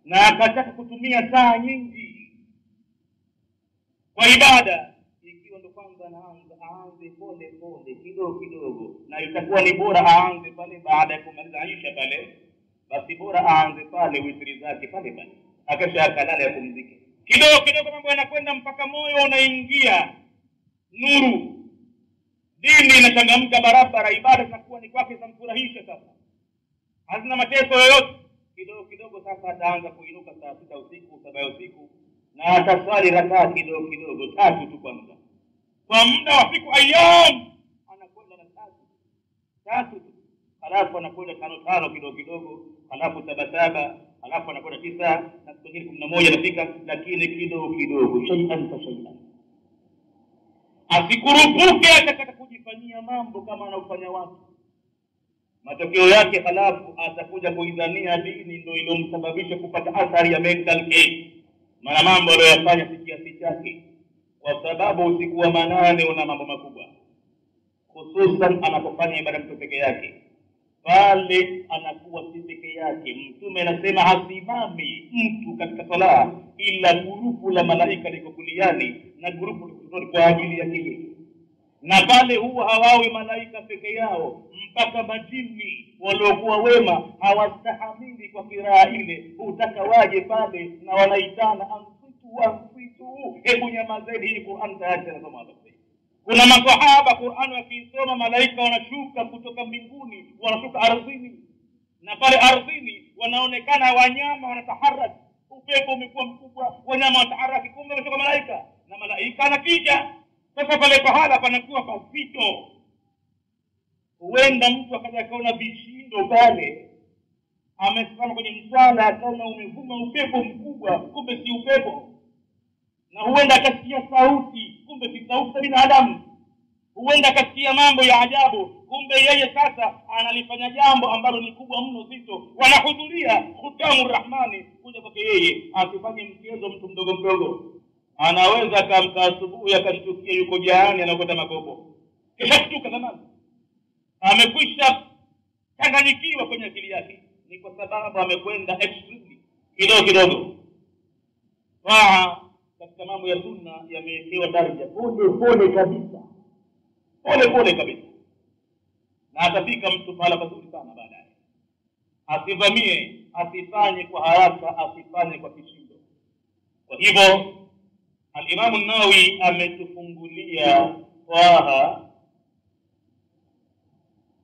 na akataka kutumia saa nyingi kwa ibada. Ikiwa ndo kwanza aanze pole pole kidogo, na itakuwa ni bora aanze pale baada ya kumaliza Aisha pale, basi bora aanze pale witri zake pale akasha akalala ya kumziki kidogo, mambo yanakwenda mpaka moyo unaingia nuru, dini inachangamka barabara, ibada zinakuwa ni kwake zamfurahisha sasa, hazina mateso yoyote. Kidogo sasa ataanza kuinuka saa 6 usiku, 7 usiku, na ataswali rakaa kidogo 3 tu kwanza. Kwa muda wa siku ayyam anakwenda na 3 tu, halafu anakwenda 5 kidogo, halafu 7, halafu anakwenda 9, na pengine 11 anafika, lakini kidogo shay'an fa shay'an. Asikurupuke akataka kujifanyia mambo kama anaofanya watu. Matokeo yake halafu atakuja kuidhania dini ndio ilomsababisha kupata athari ya mental case. Maana mambo aliyofanya si kiasi chake, kwa sababu usiku wa manane una mambo makubwa, hususan anapofanya ibada mtu peke yake. Pale anakuwa si peke yake. Mtume anasema hasimami mtu katika sala ila grupu la malaika liko kuliani na grupu liko kwa ajili yake yeye. Na pale huwa hawawi malaika peke yao, mpaka majini waliokuwa wema hawastahamili kwa kiraa ile, utaka waje pale na wanaitana ansitu, hebu nyamazeni, hii Qur'an tayari inasoma hapa. Kuna maswahaba Qur'an wakisoma malaika wanashuka kutoka mbinguni wanashuka ardhini, na pale ardhini wanaonekana wanyama wanataharaki, upepo umekuwa mkubwa, wanyama wataharaki, kumbe wametoka malaika, na malaika anakija. Sasa pale pahala panakuwa pasito, huenda mtu akaja akaona vishindo pale, amesimama kwenye msala akaona umevuma upepo mkubwa, kumbe si upepo, na huenda akasikia sauti, kumbe si sauti za binadamu, huenda akasikia mambo ya ajabu, kumbe yeye sasa analifanya jambo ambalo ni kubwa mno zito. Wanahudhuria khutamu rahmani kuja kwake yeye, asifanye mchezo mtu mdogo. Anaweza kamka asubuhi akashtukia yuko jahani anakota makopo, kisha kutuka zamani amekwisha changanyikiwa kwenye akili yake. Ni kwa sababu amekwenda extremely kidogo. Katika mambo ya sunna yamewekewa daraja pole kabisa, na atafika mtu pala pazuri sana baadaye. Asivamie, asifanye kwa haraka, asifanye kwa kishindo. Kwa hivyo Al-Imam an-Nawawi ametufungulia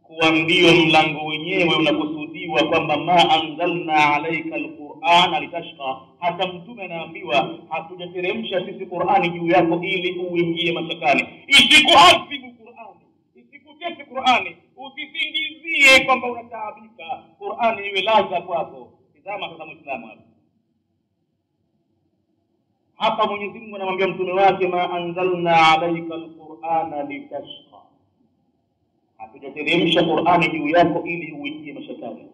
kuwa ndio mlango wenyewe unakusudiwa kwamba ma anzalna alayka al-Qur'ana litashqa. Hata mtume anaambiwa hatujateremsha sisi Qur'ani juu yako ili uingie mashakani. Isikuhasibu Qur'ani, isikutese Qur'ani, usisingizie kwamba unataabika. Qur'ani iwe laza kwako. Tazama sasa Muislamu hapa Mwenyezi Mungu anamwambia mtume wake ma anzalna alayka al-Qur'ana litashqa, hatujateremsha Qur'ani juu yako ili uingie mashakani.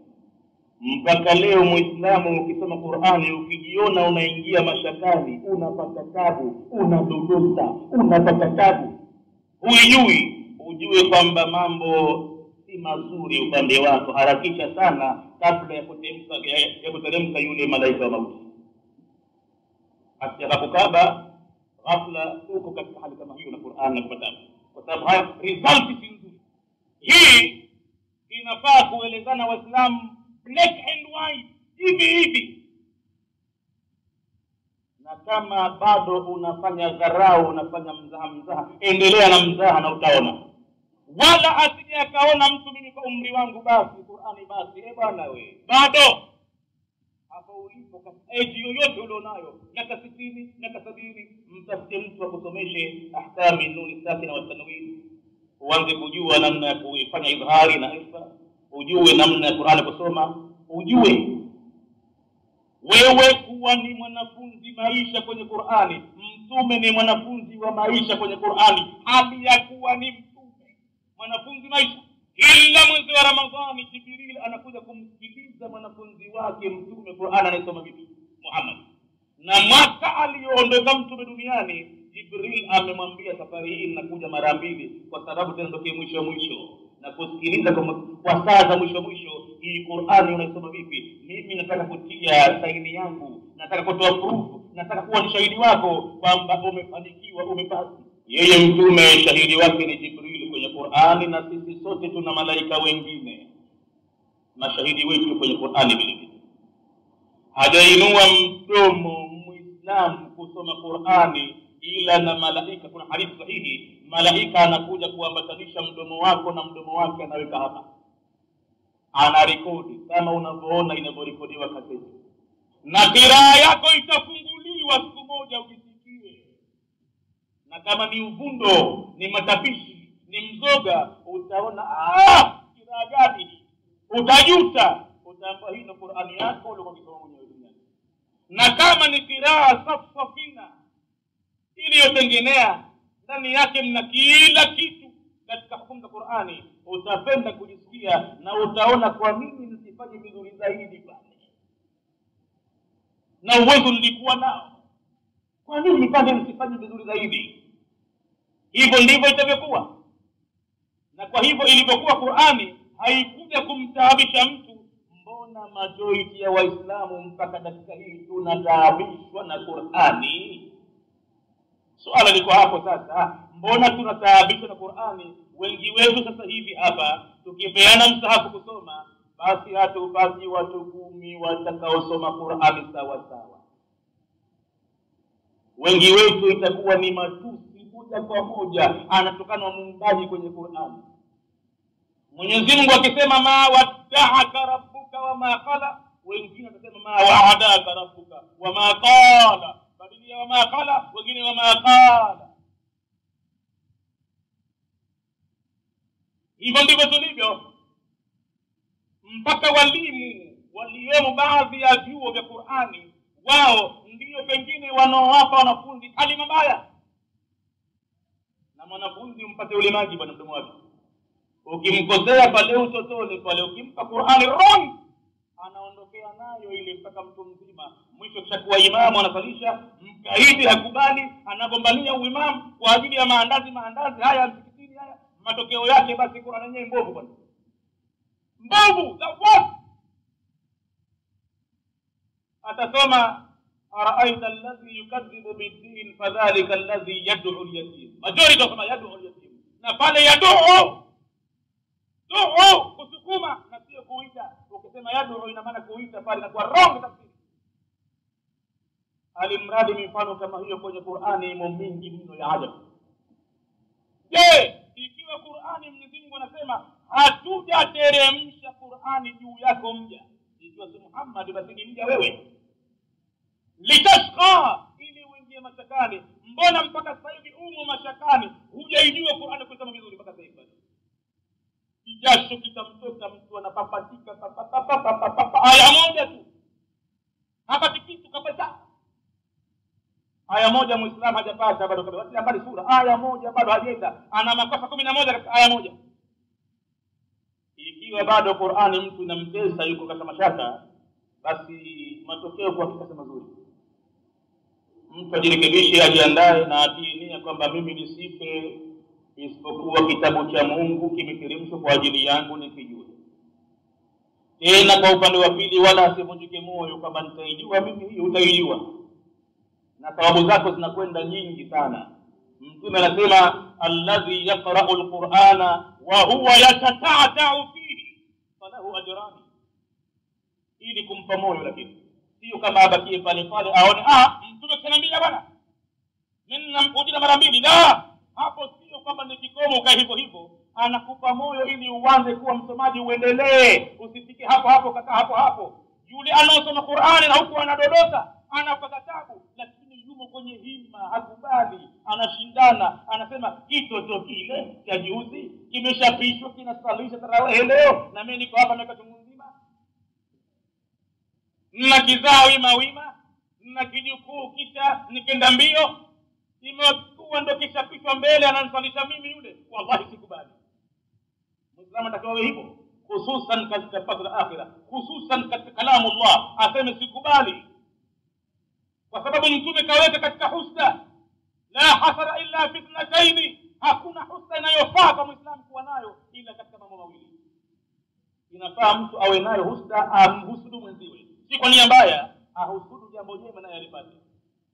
Mpaka leo Muislamu ukisoma Qur'ani ukijiona unaingia mashakani, unapata tabu, unadodosa, unapata tabu, ujue kwamba mambo si mazuri upande wako. Harakisha sana kabla ya kuteremka yule malaika wa mauti. Atakapokaba ghafla uko katika hali kama hiyo na Qur'an na kupata, kwa sababu haya result si nzuri. Hii inafaa kuelezana Waislamu black and white hivi. Na kama bado unafanya dharau, unafanya mzaha, endelea na mzaha na utaona. Wala asije akaona mtu mimi kwa umri wangu basi Qur'ani basi, bwana we bado hapo ulipo katika age yoyote ulionayo, miaka 60 miaka 70, mtafute mtu akusomeshe ahkami nuni sakina wa tanwin, uanze kujua namna ya kufanya idhari na ifa, ujue namna ya Qur'ani kusoma, ujue wewe kuwa ni mwanafunzi maisha kwenye Qur'ani. Mtume ni mwanafunzi wa maisha kwenye Qur'ani, hali ya kuwa ni mtume mwanafunzi maisha. Kila mwezi wa Ramadhani Jibril anakuja kumsikiliza mwanafunzi wake mtume Qur'an anasoma vipi Muhammad. Na mwaka alioondoka mtume duniani Jibril amemwambia safari hii nakuja mara 2 kwa sababu tunaondokea mwisho na kusikiliza kwa saa za mwisho hii Qur'ani unasoma vipi. Mimi nataka kutia saini yangu, nataka kutoa proof, nataka kuwa ni shahidi wako kwamba umefanikiwa, umepata. Yeye mtume shahidi wake ni Jibril kwenye Qur'ani, na sisi sote tuna malaika wengine mashahidi wetu kwenye Qur'ani vile. Hajainua mdomo Muislamu kusoma Qur'ani ila na malaika. Kuna hadithi sahihi, malaika anakuja kuambatanisha mdomo wako na mdomo wake, anaweka hapa, anarekodi kama unavyoona inavyorekodiwa kaseti, na kiraa yako itafunguliwa siku moja ujisikie. Na kama ni uvundo, ni matapishi, ni mzoga, utaona kiraa gani, utajuta, utaambiwa hii ni Qur'ani yako uliyosoma mwenyewe duniani. Na kama ni kiraa safina iliyotengenea, ndani yake mna kila kitu katika hukumu za Qur'ani, utapenda kujisikia na utaona kwa nini nisifanye vizuri zaidi pale, na uwezo nilikuwa nao, kwa nini nipande nisifanye vizuri zaidi. Hivyo ndivyo itavyokuwa. Na kwa hivyo ilivyokuwa Qur'ani haikuja kumtaabisha mtu. Mbona majority ya Waislamu mpaka dakika hii tunataabishwa na Qur'ani? Swala liko hapo sasa. Mbona tunataabishwa na Qur'ani? Wengi wetu sasa hivi hapa tukipeana msahafu kusoma, basi hatubaki watu 10 watakaosoma Qur'ani sawa sawa. Wengi wetu itakuwa ni matusi moja kwa moja, anatokana na muumbaji kwenye Qur'ani. Mwenyezi Mungu akisema ma wada'aka rabbuka wa ma qala, wengine watasema ma wa'adaka rabbuka wa ma qala, badili ya wa ma qala, wengine wa ma qala. Hivyo ndivyo tulivyo. Mpaka walimu waliomo baadhi ya vyuo vya Qur'ani, wao ndio pengine wanaowapa wanafunzi kalima mbaya. Na mwanafunzi umpate ulimaji bwana mdomo wake, ukimkosea pale utotoni pale, ukimpa Qur'ani wrong, anaondokea nayo ile mpaka mtu mzima. Mwisho kishakuwa imamu anasalisha, mkaidi hakubali, anagombania uimamu kwa ajili ya maandazi haya msikitini haya. Matokeo yake basi Qur'ani yenyewe mbovu bwana, mbovu za wapi. Atasoma araaita alladhi yukadhibu bid-din fadhalika alladhi yad'u al-yatim. Majority kama yad'u al-yatim, na pale yad'u kusukuma na sio kuita. Ukisema yad'u ina maana kuita, pale na kwa wrong tafsiri. Alimradi mifano kama hiyo kwenye Qur'ani imo mingi mno ya ajabu. Je, ikiwa Qur'ani Mwenyezi Mungu anasema hatujateremsha Qur'ani juu yako mja, ikiwa si Muhammad basi ni mja wewe, litashqa, ili uingie mashakani. Mbona mpaka sasa hivi umo mashakani, hujaijua Qur'ani kusoma vizuri mpaka sasa hivi? Kijasho kitamtoka mtu anapapatika aya moja tu, hapa kitu kabisa. Aya moja Muislamu hajapata bado kabisa, habari sura aya moja bado hajaenda, ana makosa 11 katika aya moja. ikiwa bado Qur'ani mtu inamtesa, yuko katika mashaka, basi matokeo kwa hakika si mazuri. Mtu ajirekebishe, ajiandae na atiinia kwamba mimi nisife isipokuwa kitabu cha Mungu kimeteremshwa kwa ajili yangu nikijue. Tena kwa upande wa pili, wala asivunjike moyo kwamba nitaijua mimi, hii utaijua na thawabu zako zinakwenda nyingi sana. Mtume anasema alladhi yaqra'u alqur'ana wa huwa yatata'u fihi falahu ajrani. Ili kumpa moyo, lakini sio kama abakie pale pale aone mtume kanambia bwana mimi namkujia mara mbili. La, hapo sio kwamba ni kikomo ka hivyo hivyo. Anakupa moyo ili uanze kuwa msomaji, uendelee, usifike hapo hapo kaka hapo hapo. Yule anaosoma Qur'ani na huko anadodota, anapata tabu, lakini yumo kwenye himma, hakubali, anashindana, anasema kitoto kile cha juzi kimeshapishwa, kinasalisha tarawih leo na mimi niko hapa miaka chungu nzima. Na kizaa wima na kijukuu, kisha nikenda mbio, imekuwa ndo kishapishwa mbele, ananisalisha mimi yule. Wallahi sikubali. Muislamu atakiwa hivyo, hususan katika fadhila akhirah, hususan katika kalamu Allah, aseme sikubali, kwa sababu mtume kaweka katika husda la hasara illa fi ithnatayn. Hakuna husda inayofaa kwa Muislamu kuwa nayo ila katika mambo mawili. Inafaa mtu awe nayo husda, amhusudu mwenziwe, si kwa nia mbaya, ahusudu jambo jema na yalipate.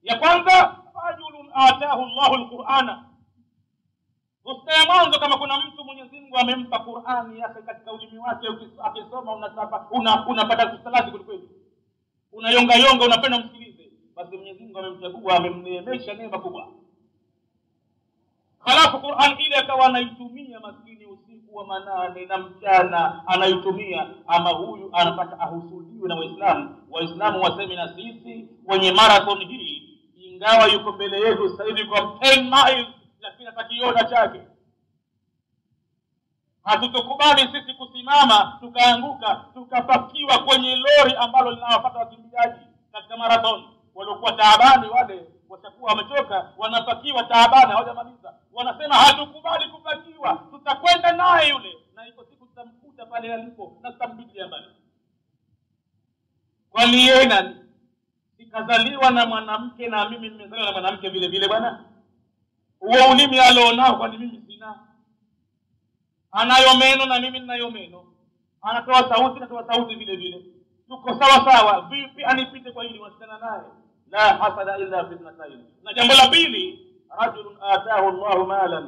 Ya kwanza, rajulun ataahu Allahu alqur'ana. Husda ya mwanzo, kama kuna mtu Mwenyezi Mungu amempa Qur'ani yake katika ulimi wake, ukisoma unapata kusalati kweli, unayonga unapenda msikilize, basi Mwenyezi Mungu amemchagua, amemneemesha neema kubwa. Halafu Qur'an ile akawa anaitumia maskini usiku wa manane na mchana anaitumia, ama huyu anapata ahusudiwe na Waislamu waseme na sisi kwenye marathon hii, ingawa yuko mbele yetu sasa hivi kwa 10 miles, lakini atakiona chake. Hatutokubali sisi kusimama tukaanguka tukapakiwa kwenye lori ambalo linawapata wakimbiaji katika marathon. Waliokuwa taabani wale watakuwa wamechoka, wanapakiwa taabani hawajamaliza, wanasema hatukubali kupakiwa, tutakwenda naye yule, na iko siku tutamkuta pale alipo na tutampigia mbali. Kwani yeye nani? Sikazaliwa na mwanamke na mimi nimezaliwa na mwanamke vile vile bwana? Huo ulimi alionao kwani mimi sina? Anayo meno na mimi ninayo meno, anatoa sauti na toa sauti vile vile, tuko sawa sawa. Vipi anipite kwa hili? Wanashindana naye. La hasada illa fi ithnatayn. Na jambo la pili, rajulun ataahu Allahu malan